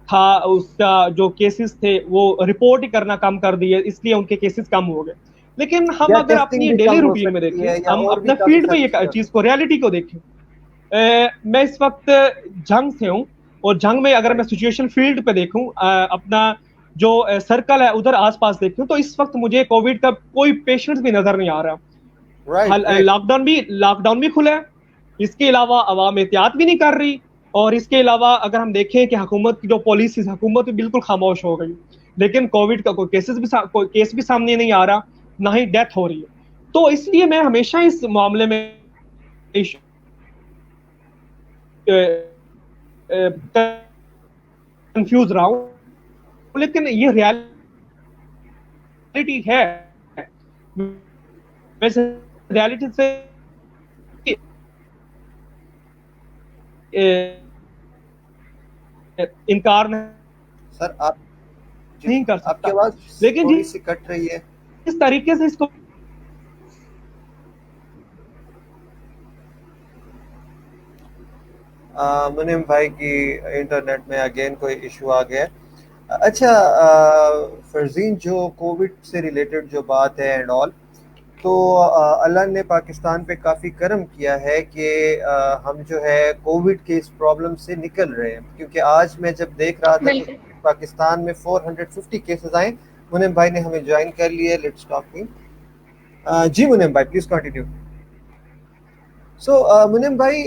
था उसका जो केसेस थे वो रिपोर्ट ही करना कम कर दिए, इसलिए उनके केसेस कम हो गए। लेकिन हम या अगर टेस्टिंग अपनी भी डेली कम हो रूटीन में सकती देखें, है, या हम और भी अपना काफी फील्ड पे सारी ये चीजें। चीज को रियलिटी को देखें। मैं इस वक्त जंग से हूँ, और जंग में अगर मैं राइट। सिचुएशन फील्ड पे देखूं, अपना जो सर्कल है उधर आसपास देखूं, तो इस वक्त मुझे कोविड का कोई पेशेंट्स भी नजर नहीं आ रहा। राइट। ग्रेट। लॉकडाउन भी खुला है, इसके अलावा अवाम एहतियात भी नहीं कर रही। और इसके अलावा अगर हम देखें कि हुकूमत की जो पॉलिसी, हुकूमत भी बिल्कुल खामोश हो गई, लेकिन कोविड का कोई केस भी सामने नहीं आ रहा, ना ही डेथ हो रही है। तो इसलिए मैं हमेशा इस मामले में कंफ्यूज रहा हूँ। लेकिन ये रियलिटी है, वैसे रियलिटी से इनकार नहीं। सर आप नहीं कर आपकी सकता। आवाज लेकिन थोड़ी सी कट रही है। जिस तरीके से इसको मुनीम भाई की इंटरनेट में अगेन कोई इशू आ गया है। अच्छा, फरजीन, जो कोविड से रिलेटेड जो बात है एंड ऑल, तो अल्लाह ने पाकिस्तान पे काफ़ी करम किया है कि हम जो है कोविड के इस प्रॉब्लम से निकल रहे हैं, क्योंकि आज मैं जब देख रहा था तो बिल्कुल। पाकिस्तान में 450 केसेस आए। मुनीम भाई ने हमें ज्वाइन कर लिया। Let's talking. जी मुनीम भाई, प्लीज कंटिन्यू। सो मुनीम भाई,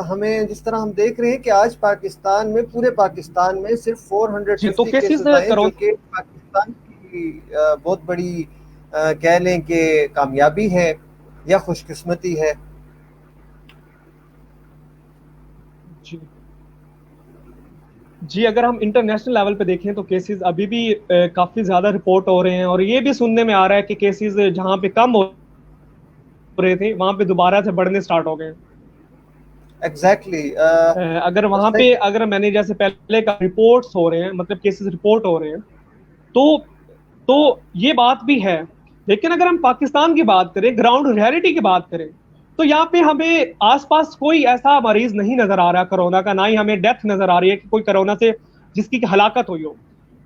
हमें जिस तरह हम देख रहे हैं कि आज पाकिस्तान में, पूरे पाकिस्तान में सिर्फ जी, तो 450 केसेस केसेस आए, जो कोरोना कि पाकिस्तान की बहुत बड़ी कह लें कि कामयाबी है या खुशकिस्मती है। जी जी, अगर हम इंटरनेशनल लेवल पे देखें तो केसेस अभी भी काफी ज्यादा रिपोर्ट हो रहे हैं, और ये भी सुनने में आ रहा है कि केसेस जहां पे कम हो रहे थे वहां पे दोबारा से बढ़ने स्टार्ट हो गए हैं। एग्जैक्टली। अगर वहां पे, अगर मैंने जैसे पहले का रिपोर्ट्स हो रहे हैं, मतलब केसेस रिपोर्ट हो रहे हैं, तो तो ये बात भी है। लेकिन अगर हम पाकिस्तान की बात करें, ग्राउंड रियलिटी की बात करें, तो यहाँ पे हमें आसपास कोई ऐसा मरीज नहीं नजर आ रहा कोरोना का, ना ही हमें डेथ नजर आ रही है कि कोई कोरोना से जिसकी हलाकत हुई हो।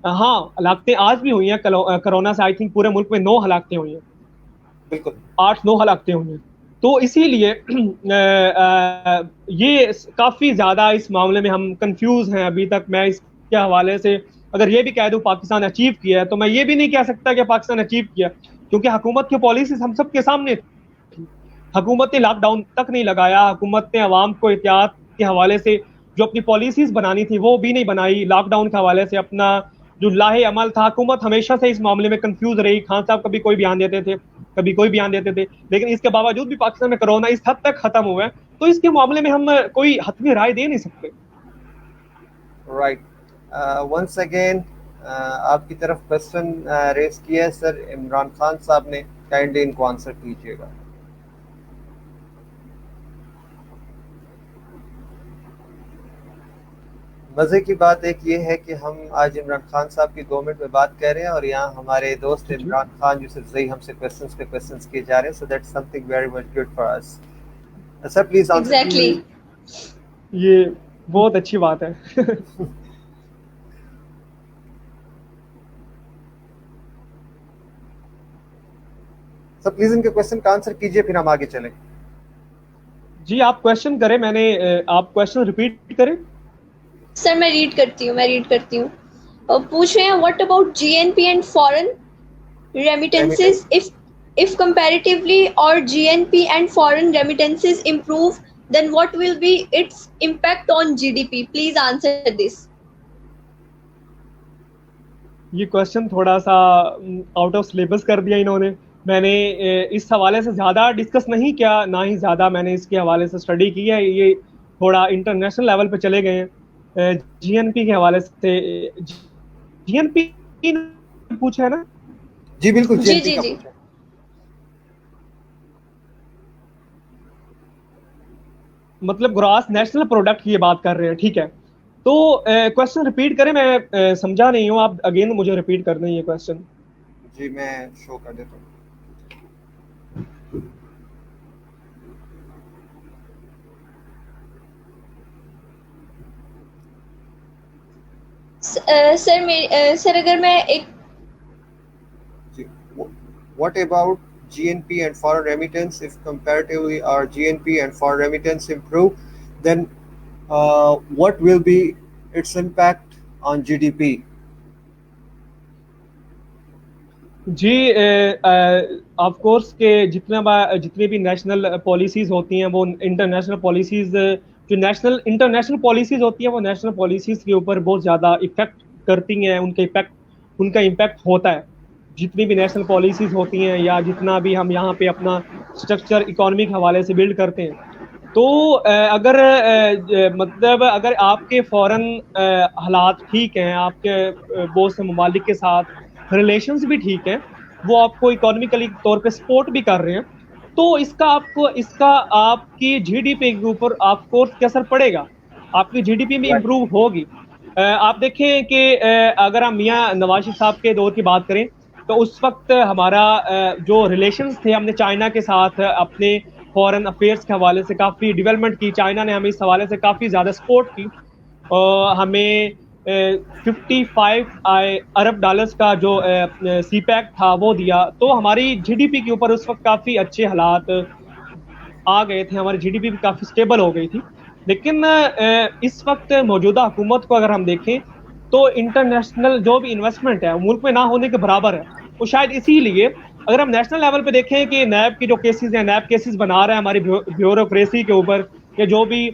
हाँ, हलाकतें आज भी हुई हैं कोरोना से। आई थिंक पूरे मुल्क में 9 हलाकतें हुई हैं, बिल्कुल। 8-9 हलाकतें हुई हैं। तो इसीलिए ये काफी ज्यादा इस मामले में हम कंफ्यूज हैं अभी तक। मैं इसके हवाले से अगर ये भी कह दूं पाकिस्तान अचीव किया है, तो मैं ये भी नहीं कह सकता कि पाकिस्तान अचीव किया, क्योंकि हुकूमत की पॉलिसीज हम सबके सामने थी। हुकूमत ने लॉकडाउन तक नहीं लगाया, हुकूमत ने अवाम को एहतियात के हवाले से जो अपनी पॉलिसीज बनानी थी वो भी नहीं बनाई। लॉकडाउन के हवाले से अपना जो लाहे अमल था, हुकूमत हमेशा से इस मामले में कंफ्यूज रही। खान साहब कभी कोई बयान देते थे, कभी कोई बयान देते थे, लेकिन इसके बावजूद भी पाकिस्तान में कोरोना इस हद तक खत्म हुआ है, तो इसके मामले में हम कोई हतमी राय दे नहीं सकते। राइट। वंस अगेन आपकी तरफ क्वेश्चन रेस किया है सर इमरान खान साहब ने, काइंडली इनको आंसर कीजिएगा। मजे की बात एक ये है कि हम आज इमरान खान साहब की 2 मिनट में बात कर रहे हैं, और यहाँ हमारे दोस्त इमरान खान यूसुफ जई हमसे क्वेश्चंस पे क्वेश्चंस किए जा रहे हैं। So that's something very much good for us. Sir please answer. Exactly. ये बहुत अच्छी बात है। सर प्लीज इनके क्वेश्चन का आंसर कीजिए, फिर हम आगे चलें। जी, आप क्वेश्चन करें। आप क्वेश्चन रिपीट करें। सर मैं रीड करती हूँ। और पूछ रहे हैं, what about GNP and foreign remittances, if comparatively or GNP and foreign remittances improve, then what will be its impact on GDP? Please answer this. ये क्वेश्चन थोड़ा सा आउट ऑफ सिलेबस कर दिया इन्होंने। मैंने इस हवाले से ज़्यादा डिस्कस नहीं किया, ना ही ज़्यादा मैंने इसके हवाले से स्टडी की है। ये थोड़ा इंटरनेशनल लेवल पे चले गए हैं। जीएनपी के हवाले से, जीएनपी पूछा है ना? जी बिल्कुल, जी जी जी। मतलब ग्रॉस नेशनल प्रोडक्ट की ये बात कर रहे हैं, ठीक है। तो क्वेश्चन रिपीट करें, मैं समझा नहीं हूँ, आप अगेन मुझे रिपीट कर दें ये क्वेश्चन। जी मैं शो कर देता हूँ। सर अगर मैं एक, What about GNP and foreign remittance? If comparatively our GNP and foreign remittance improve, then what will be its impact on GDP? जी, ऑफ कोर्स के जितने भी नेशनल पॉलिसीज होती हैं, वो इंटरनेशनल पॉलिसीज, जो इंटरनेशनल पॉलिसीज होती हैं, वो नेशनल पॉलिसीज के ऊपर बहुत ज़्यादा इफेक्ट करती हैं। उनका इम्पैक्ट होता है। जितनी भी नेशनल पॉलिसीज होती हैं, या जितना भी हम यहाँ पे अपना स्ट्रक्चर इकोनॉमी के हवाले से बिल्ड करते हैं, तो मतलब अगर आपके फॉरेन हालात ठीक हैं, आपके बहुत से ममालिक के साथ रिलेशंस भी ठीक हैं, वो आपको इकोनॉमिकली तौर पे सपोर्ट भी कर रहे हैं, तो इसका आपकी जीडीपी के ऊपर ऑफ कोर्स क्या असर पड़ेगा। आपकी जीडीपी में इम्प्रूव होगी। आप देखें कि अगर हम मियां नवाज शरीफ साहब के दौर की बात करें तो उस वक्त हमारा जो रिलेशंस थे हमने चाइना के साथ अपने फॉरेन अफेयर्स के हवाले से काफ़ी डेवलपमेंट की। चाइना ने हमें इस हवाले से काफ़ी ज़्यादा सपोर्ट की और हमें 55 अरब डॉलर्स का जो सी पैक था वो दिया। तो हमारी जीडीपी के ऊपर उस वक्त काफ़ी अच्छे हालात आ गए थे, हमारी जीडीपी भी काफ़ी स्टेबल हो गई थी। लेकिन इस वक्त मौजूदा हुकूमत को अगर हम देखें तो इंटरनेशनल जो भी इन्वेस्टमेंट है मुल्क में ना होने के बराबर है। वो शायद इसीलिए अगर हम नेशनल लेवल पे देखें कि नैब की जो केसेस हैं, नैब केसेस बना रहा है हमारी ब्यूरोक्रेसी के ऊपर, या जो भी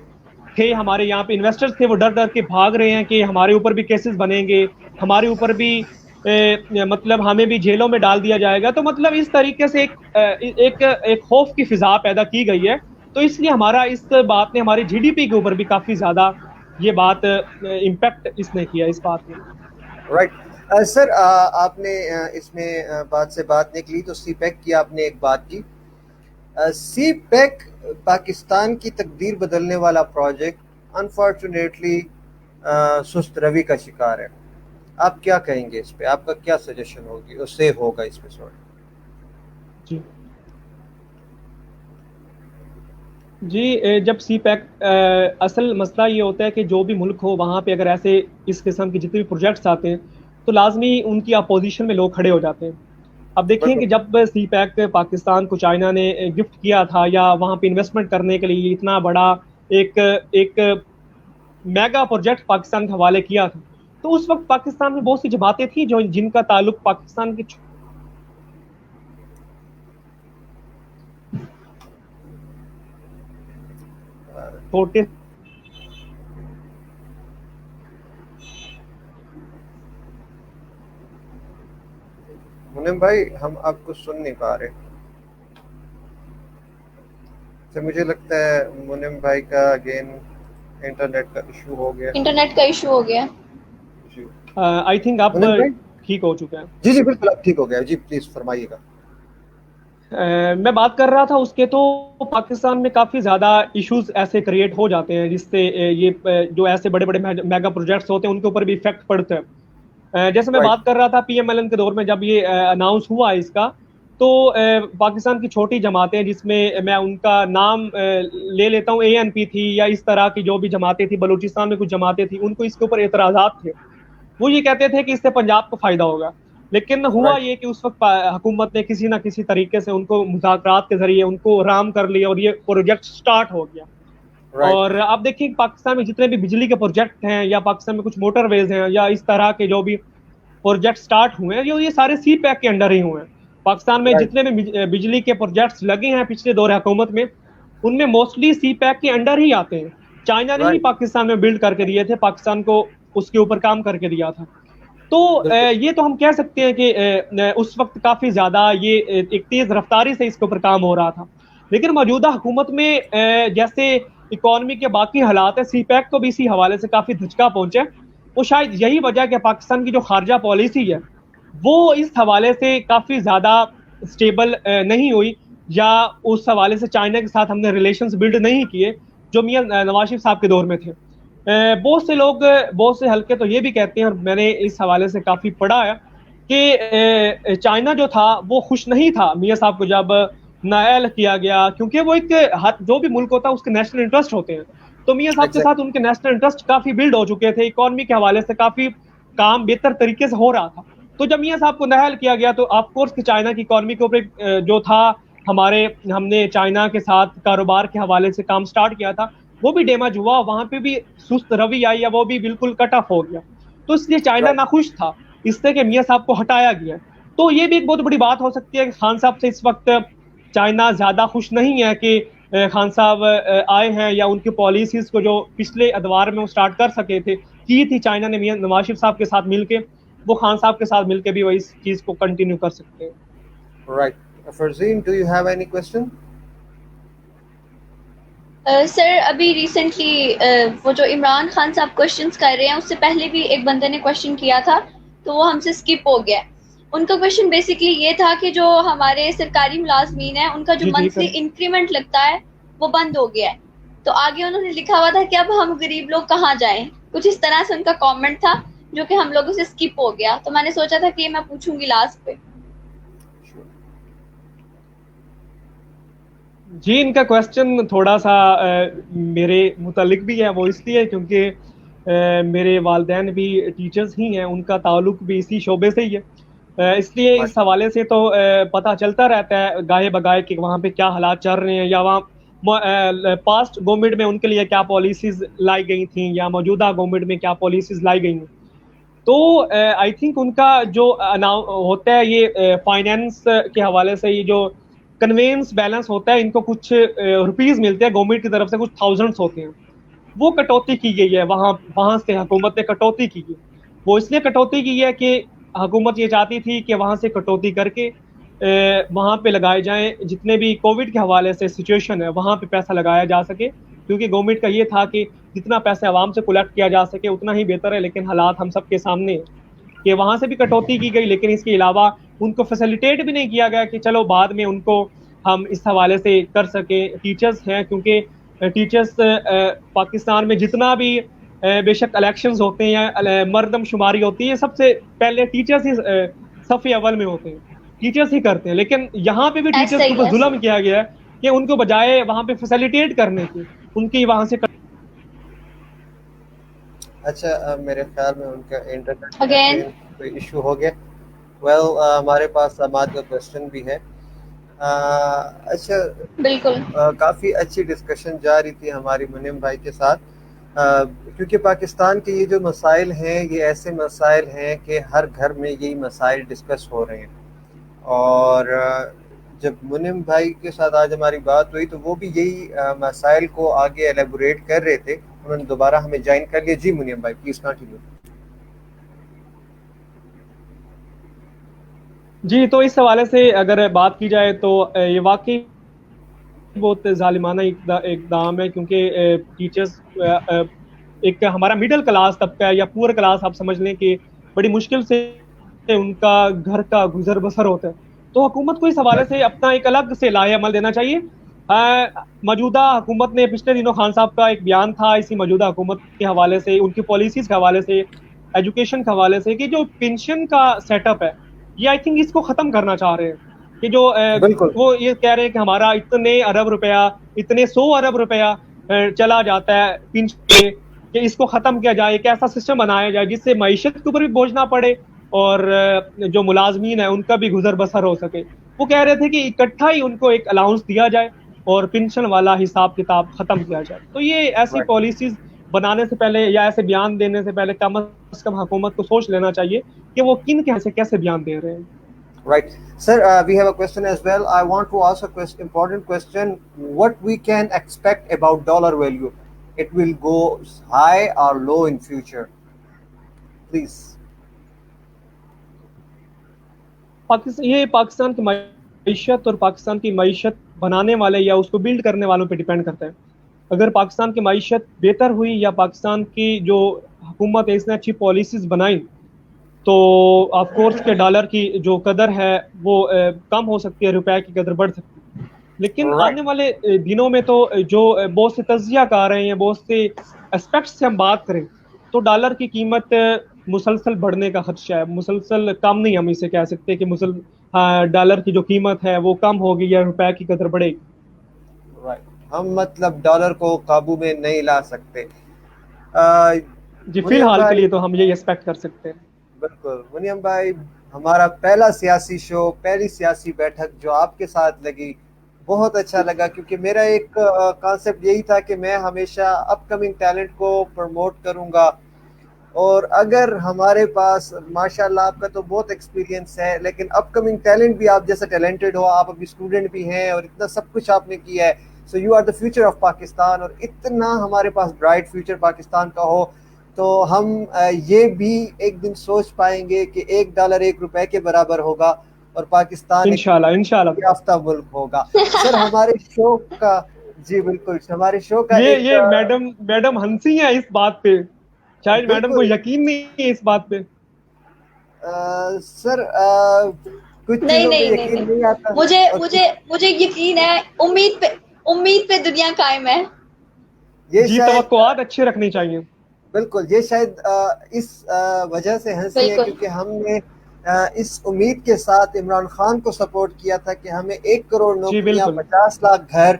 थे हमारे यहाँ पे इन्वेस्टर्स थे वो डर डर के भाग रहे हैं कि हमारे ऊपर भी केसेस बनेंगे, हमारे ऊपर भी मतलब हमें भी जेलों में डाल दिया जाएगा। तो मतलब इस तरीके से एक खौफ की फिजा पैदा की गई है। तो इसलिए हमारा इस बात ने हमारी जीडीपी के ऊपर भी काफी ज्यादा ये बात इम्पैक्ट इसने किया इस बात में। राइट सर, आपने इसमें बात से बात निकली तो सी पैक की आपने एक बात की। सी पैक पाकिस्तान की तकदीर बदलने वाला प्रोजेक्ट अनफॉर्चुनेटली सुस्त रवि का शिकार है। आप क्या कहेंगे इस पे, आपका क्या सजेशन होगी उससे होगा इसमें? सॉरी जी, जब सी पैक असल मसला ये होता है कि जो भी मुल्क हो वहाँ पे अगर ऐसे इस किस्म के जितने भी प्रोजेक्ट्स आते हैं तो लाजमी उनकी अपोजिशन में लोग खड़े हो जाते हैं। अब देखें कि जब सी पैक पाकिस्तान को चाइना ने गिफ्ट किया था या वहाँ पे इन्वेस्टमेंट करने के लिए इतना बड़ा एक मेगा प्रोजेक्ट पाकिस्तान के हवाले किया था, तो उस वक्त पाकिस्तान में बहुत सी जमातें थी जो जिनका ताल्लुक पाकिस्तान के छोटे मुनीम भाई, हम आपको सुन नहीं पा रहे। तो मुझे लगता है मुनीम भाई का अगेन इंटरनेट का इशू हो गया। आई थिंक आप ठीक हो चुका है। जी जी बिल्कुल, आप ठीक हो गया जी, प्लीज फरमाइएगा। मैं बात कर रहा था उसके, तो पाकिस्तान में काफ़ी ज़्यादा इश्यूज ऐसे क्रिएट हो जाते हैं जिससे ये जो ऐसे बड़े बड़े मेगा प्रोजेक्ट्स होते हैं उनके ऊपर भी इफेक्ट पड़ता है। जैसे मैं बात कर रहा था पीएमएलएन के दौर में जब ये अनाउंस हुआ इसका, तो पाकिस्तान की छोटी जमातें जिसमें मैं उनका नाम ले लेता हूँ, एएनपी थी या इस तरह की जो भी जमातें थी, बलूचिस्तान में कुछ जमातें थी, उनको इसके ऊपर एतराज़ात थे। वो ये कहते थे कि इससे पंजाब को फायदा होगा। लेकिन हुआ ये कि उस वक्त हुकूमत ने किसी ना किसी तरीके से उनको मुज़ाकरात के जरिए उनको राम कर लिया और ये प्रोजेक्ट स्टार्ट हो गया। और आप देखिए पाकिस्तान में जितने भी बिजली के प्रोजेक्ट हैं या पाकिस्तान में कुछ मोटरवेज हैं या इस तरह के जो भी प्रोजेक्ट स्टार्ट हुए हैं, ये सारे सी पैक के अंडर ही हुए हैं। पाकिस्तान में जितने भी बिजली के प्रोजेक्ट्स लगे हैं पिछले दौर हुकूमत में, उनमें मोस्टली सी पैक के अंडर ही आते हैं। चाइना ने ही पाकिस्तान में बिल्ड करके दिए थे, पाकिस्तान को उसके ऊपर काम करके दिया था। तो ये तो हम कह सकते हैं कि उस वक्त काफी ज्यादा ये एक तेज रफ्तारी से इसके ऊपर काम हो रहा था। लेकिन मौजूदा हुकूमत में जैसे इकोनॉमी के बाकी हालात है, सी पैक को भी इसी हवाले से काफी धचका पहुंचे। वो शायद यही वजह कि पाकिस्तान की जो खारजा पॉलिसी है वो इस हवाले से काफी ज्यादा स्टेबल नहीं हुई, या उस हवाले से चाइना के साथ हमने रिलेशंस बिल्ड नहीं किए जो मियां नवाज शरीफ साहब के दौर में थे। बहुत से लोग, बहुत से हल्के तो ये भी कहते हैं, और मैंने इस हवाले से काफी पढ़ा है कि चाइना जो था वो खुश नहीं था मियां साहब को जब नायल किया गया, क्योंकि वो एक जो भी मुल्क होता है उसके नेशनल इंटरेस्ट होते हैं। तो मियां साहब के साथ उनके नेशनल इंटरेस्ट काफी बिल्ड हो चुके थे, इकोनॉमी के हवाले से काफी काम बेहतर तरीके से हो रहा था। तो जब मियां साहब को नायल किया गया तो ऑफकोर्स कि चाइना की इकोनॉमी के ऊपर जो था हमने चाइना के साथ कारोबार के हवाले से काम स्टार्ट किया था वो भी डैमेज हुआ, वहां पे भी सुस्त रवि आई या वो भी बिल्कुल कट ऑफ हो गया। तो इसलिए चाइना नाखुश था इससे कि मियां साहब को हटाया गया। तो ये भी एक बहुत बड़ी बात हो सकती है कि खान साहब से इस वक्त चाइना ज्यादा खुश नहीं है कि खान साहब आए हैं, या उनकी पॉलिसीज को जो पिछले अदवार में वो स्टार्ट कर सके थे की थी चाइना ने मियां नवाज शरीफ साहब के साथ मिलके, वो खान साहब के साथ मिलके भी वो इस चीज को कंटिन्यू कर सकते हैं। Right, Farzeen, do you have any question? Sir अभी रिसेंटली वो जो इमरान खान साहब क्वेश्चंस कर रहे हैं उससे पहले भी एक बंदे ने क्वेश्चन किया था तो वो हमसे स्किप हो गया। उनका क्वेश्चन बेसिकली ये था कि जो हमारे सरकारी मुलाजमीन है उनका जो मंथली इंक्रीमेंट लगता है वो बंद हो गया है। तो आगे उन्होंने लिखा हुआ था कि अब हम गरीब लोग कहाँ जाएं। कुछ इस तरह से उनका कमेंट था जो कि हम लोगों से स्किप हो गया, तो मैंने सोचा था कि मैं पूछूंगी लास्ट पे। जी, इनका क्वेश्चन थोड़ा सा मेरे मुतालिक भी है, वो इसलिए क्योंकि मेरे वालिदैन भी टीचर्स ही हैं, उनका ताल्लुक भी इसी शोबे से ही है। इसलिए इस हवाले से तो पता चलता रहता है गाहे बगाए कि वहाँ पे क्या हालात चल रहे हैं, या वहाँ पास्ट गवर्नमेंट में उनके लिए क्या पॉलिसीज लाई गई थी, या मौजूदा गवर्नमेंट में क्या पॉलिसीज लाई गई हैं। तो आई थिंक उनका जो होता है ये फाइनेंस के हवाले से, ये जो कन्वेंस बैलेंस होता है, इनको कुछ रुपीस मिलते हैं गवर्नमेंट की तरफ से, कुछ थाउजेंड्स होते हैं, वो कटौती की गई है वहां वहां से हुकूमत ने कटौती की है। वो इसलिए कटौती की है कि हुकूमत ये चाहती थी कि वहां से कटौती करके वहां पे लगाए जाएं जितने भी कोविड के हवाले से सिचुएशन है, वहां पे पैसा लगाया जा सके, क्योंकि गवर्नमेंट का ये था कि जितना पैसा आवाम से कलेक्ट किया जा सके उतना ही बेहतर है। लेकिन हालात हम सबके सामने है कि वहां से भी कटौती की गई, लेकिन इसके अलावा उनको फैसिलिटेट भी नहीं किया गया कि चलो बाद में उनको हम इस हवाले से कर सके। टीचर्स हैं, क्योंकि टीचर्स पाकिस्तान में जितना भी बेशक इलेक्शंस होते हैं या मर्दमशुमारी होती है, सबसे पहले टीचर्स ही सफ़े अव्वल में होते हैं, टीचर्स ही करते हैं। लेकिन यहाँ पे भी टीचर्स के ऊपर जुल्म किया गया है कि उनको बजाय वहाँ पे फैसिलिटेट करने की, उनकी वहाँ से अच्छा, मेरे ख्याल में उनका इंटरनेट कोई इशू हो गया। वेल, हमारे पास समाज का क्वेश्चन भी है। अच्छा, बिल्कुल, काफ़ी अच्छी डिस्कशन जा रही थी हमारी मुनीम भाई के साथ, क्योंकि पाकिस्तान के ये जो मसाइल हैं, ये ऐसे मसाइल हैं कि हर घर में यही मसाइल डिस्कस हो रहे हैं। और जब मुनीम भाई के साथ आज हमारी बात हुई तो वो भी यही मसाइल को आगे एलेबोरेट कर रहे थे। उन्होंने दोबारा हमें ज्वाइन कर लिया। जी मुनीम भाई, प्लीज कंटिन्यू। जी, तो इस हवाले से अगर बात की जाए तो ये वाकई बहुत जालिमाना इकदाम है, क्योंकि टीचर्स एक हमारा मिडिल क्लास तबका है या पुअर क्लास, आप समझ लें कि बड़ी मुश्किल से उनका घर का गुजर बसर होता है। तो हुकूमत को इस हवाले से अपना एक अलग से लाहे अमल देना चाहिए। मौजूदा हुकूमत ने पिछले दिनों खान साहब का एक बयान था इसी मौजूदा हुकूमत के हवाले से, उनकी पॉलिसीज के हवाले से, एजुकेशन के हवाले से, कि जो पेंशन का सेटअप है ये आई थिंक इसको खत्म करना चाह रहे हैं। कि जो वो ये कह रहे हैं कि हमारा इतने अरब रुपया, इतने 100 अरब रुपया चला जाता है पेंशन पे, कि इसको खत्म किया जाए, एक ऐसा सिस्टम बनाया जाए जिससे मईशत के ऊपर भी बोझ ना पड़े और जो मुलाजमीन है उनका भी गुजर बसर हो सके। वो कह रहे थे कि इकट्ठा ही उनको एक अलाउंस दिया जाए और पेंशन वाला हिसाब किताब खत्म किया जाए। तो ये ऐसी पॉलिसीज बनाने से पहले या ऐसे बयान देने से पहले कम से कम हुकूमत को सोच लेना चाहिए कि वो किन कैसे बयान दे रहे हैं। Right, sir. We have a question as well. I want to ask a important question. What we can expect about dollar value? It will go high or low in future? Please. ये पाकिस्तान की मईशत और पाकिस्तान की मईशत बनाने वाले या उसको build करने वालों पे डिपेंड करता है। अगर पाकिस्तान की मईशत बेहतर हुई या पाकिस्तान की जो हुकूमत है इसने अच्छी पॉलिसीज बनाई तो ऑफ कोर्स के डॉलर की जो कदर है वो कम हो सकती है, रुपए की कदर बढ़ सकती है। लेकिन आने वाले दिनों में तो जो बहुत से तज्जिया कर रहे हैं, बहुत से एस्पेक्ट्स से हम बात करें तो डॉलर की कीमत मुसलसल बढ़ने का खदशा है। मुसलसल कम नहीं हम इसे कह सकते कि डॉलर की जो कीमत है वो कम होगी या रुपए की कदर बढ़ेगी। हम मतलब डॉलर को काबू में नहीं ला सकते। जी, फिलहाल के लिए तो हम यही एक्सपेक्ट कर सकते हैं। बिल्कुल मुनीम भाई, हमारा पहला सियासी शो, पहली सियासी बैठक जो आपके साथ लगी, बहुत अच्छा लगा, क्योंकि मेरा एक कॉन्सेप्ट यही था कि मैं हमेशा अपकमिंग टैलेंट को प्रमोट करूंगा। और अगर हमारे पास माशाल्लाह आपका तो बहुत एक्सपीरियंस है, लेकिन अपकमिंग टैलेंट भी आप जैसा टैलेंटेड हो, आप अभी स्टूडेंट भी हैं और इतना सब कुछ आपने किया है, so you are the future of Pakistan. और इतना हमारे पास ब्राइट फ्यूचर पाकिस्तान का हो तो हम ये भी एक दिन सोच पाएंगे कि $1 $1 के बराबर होगा और पाकिस्तान इंशाल्लाह याफ्ता मुल्क होगा। सर हमारे शो का, जी बिल्कुल, हमारे शो का ये मैडम हंसी है इस बात पे, शायद मैडम को यकीन नहीं है इस बात पे। सर कुछ नहीं आता। मुझे यकीन है, उम्मीद पे दुनिया कायम है। ये जी, तवक्कुआत अच्छे रखनी चाहिए। बिल्कुल, ये शायद इस वजह से हंसी है क्योंकि हमने इस उम्मीद के साथ इमरान खान को सपोर्ट किया था कि हमें 1 करोड़ नौकरियां, 50 लाख घर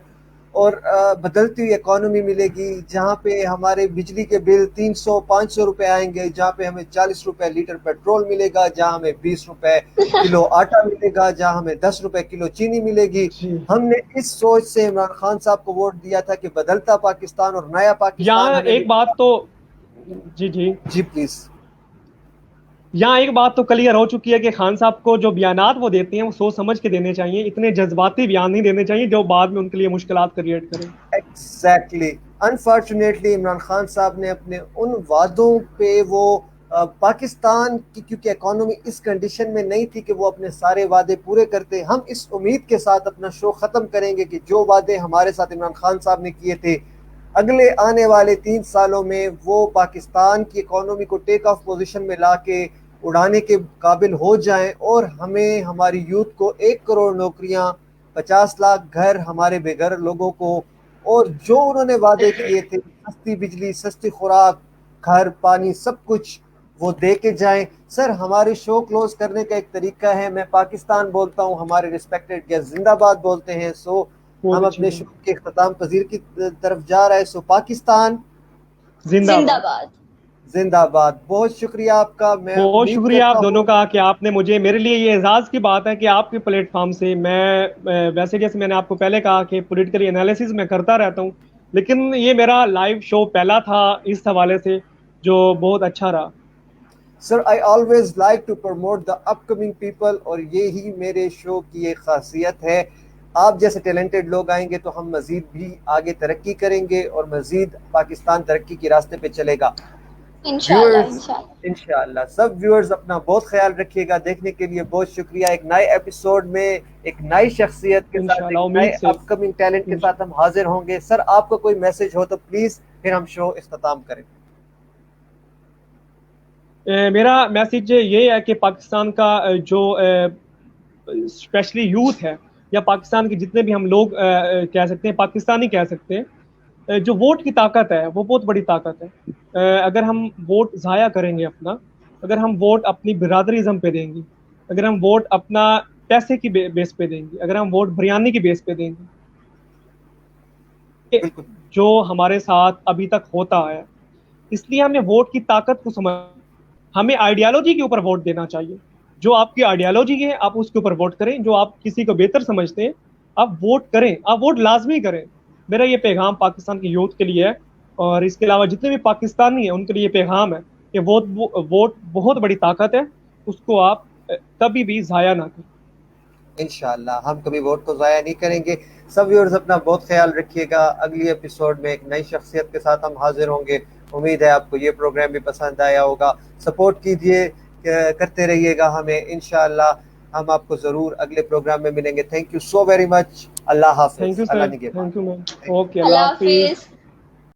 और बदलती हुई इकोनॉमी मिलेगी, जहां पे हमारे बिजली के बिल 300-500 रुपए आएंगे, जहां पे हमें 40 रुपए लीटर पेट्रोल मिलेगा, जहां हमें 20 रुपए किलो आटा मिलेगा, जहां हमें 10 रुपए किलो चीनी मिलेगी। हमने इस सोच से इमरान खान साहब को वोट दिया था कि बदलता पाकिस्तान और नया पाकिस्तान यहाँ हमें एक बात तो जी प्लीज। यहाँ एक बात तो क्लियर हो चुकी है कि खान साहब को जो बयानात वो देते हैं वो सोच समझ के देने चाहिए, इतने जज्बाती बयान नहीं देने चाहिए जो बाद में उनके लिए मुश्किलात क्रिएट करें। एग्जैक्टली, अनफॉर्चुनेटली इमरान खान साहब ने अपने उन वादों पे वो पाकिस्तान की, क्योंकि इकोनॉमी इस कंडीशन में नहीं थी कि वो अपने सारे वादे पूरे करते। हम इस उम्मीद के साथ अपना शो ख़त्म करेंगे कि जो वादे हमारे साथ इमरान खान साहब ने किए थे, अगले आने वाले 3 सालों में वो पाकिस्तान की इकोनॉमी को टेक ऑफ पोजीशन में ला के उड़ाने के काबिल हो जाएं और हमें, हमारी यूथ को 1 करोड़ नौकरियां, 50 लाख घर हमारे बेघर लोगों को, और जो उन्होंने वादे किए थे, सस्ती बिजली, सस्ती खुराक, घर, पानी, सब कुछ वो दे के जाएं। सर, हमारे शो क्लोज करने का एक तरीका है, मैं पाकिस्तान बोलता हूँ, हमारे रिस्पेक्टेड गेस्ट जिंदाबाद बोलते हैं। सो हम अपने शो के इख्तिताम पजीर की तरफ जा रहे हैं। सो पाकिस्तान जिंदाबाद जिंदाबाद। बहुत शुक्रिया आपका। मैं बहुत शुक्रिया आप दोनों का कि आपने मुझे, मेरे लिए ये एजाज़ की बात है कि आपके प्लेटफॉर्म से मैं, वैसे जैसे मैंने आपको पहले कहा कि पॉलिटिकल एनालिसिस मैं करता रहता हूँ, लेकिन ये मेरा लाइव शो पहला था इस हवाले से जो बहुत अच्छा रहा। Sir, I always like to promote the upcoming people, और ये ही मेरे शो की एक खासियत है। आप जैसे टैलेंटेड लोग आएंगे तो हम मजीद भी आगे तरक्की करेंगे और मजीद पाकिस्तान तरक्की के रास्ते पे चलेगा। इंशाल्लाह। सब व्यूअर्स अपना बहुत ख्याल रखिएगा। देखने के लिए बहुत शुक्रिया। एक नए एपिसोड में एक नई शख्सियत के साथ, एक नए अपकमिंग टैलेंट के साथ हम हाजिर होंगे। सर, आपका कोई मैसेज हो तो प्लीज फिर हम शो इख्तिताम करें। मेरा मैसेज ये है कि पाकिस्तान का जो स्पेशली यूथ है, या पाकिस्तान के जितने भी हम लोग कह सकते हैं, पाकिस्तानी कह सकते हैं, जो वोट की ताकत है वो बहुत बड़ी ताकत है। अगर हम वोट ज़ाया करेंगे अपना, अगर हम वोट अपनी बिरादरीज़म पे देंगे, अगर हम वोट अपना पैसे की बेस पे देंगे, अगर हम वोट बिरयानी की बेस पे देंगे, जो हमारे साथ अभी तक होता है, इसलिए हमें वोट की ताकत को समझ, हमें आइडियालॉजी के ऊपर वोट देना चाहिए। जो आपकी आइडियालॉजी है आप उसके ऊपर वोट करें, जो आप किसी को बेहतर समझते हैं आप वोट करें, आप वोट लाजमी करें। मेरा ये पैगाम पाकिस्तान के यूथ के लिए है, और इसके अलावा जितने भी पाकिस्तानी हैं उनके लिए पैगाम है कि वोट बहुत बड़ी ताकत है, उसको आप कभी भी ज़ाया ना करें। इंशाल्लाह हम कभी वोट को ज़ाया नहीं करेंगे। सब व्यूअर्स अपना बहुत ख्याल रखिएगा। अगली एपिसोड में एक नई शख्सियत के साथ हम हाजिर होंगे। उम्मीद है आपको ये प्रोग्राम भी पसंद आया होगा। सपोर्ट कीजिए, करते रहिएगा हमें। इंशाल्लाह हम आपको ज़रूर अगले प्रोग्राम में मिलेंगे। Thank you so very much. अल्लाह हाफ़िज़। Thank you sir, thank you ma'am. Okay, अल्लाह हाफ़िज़।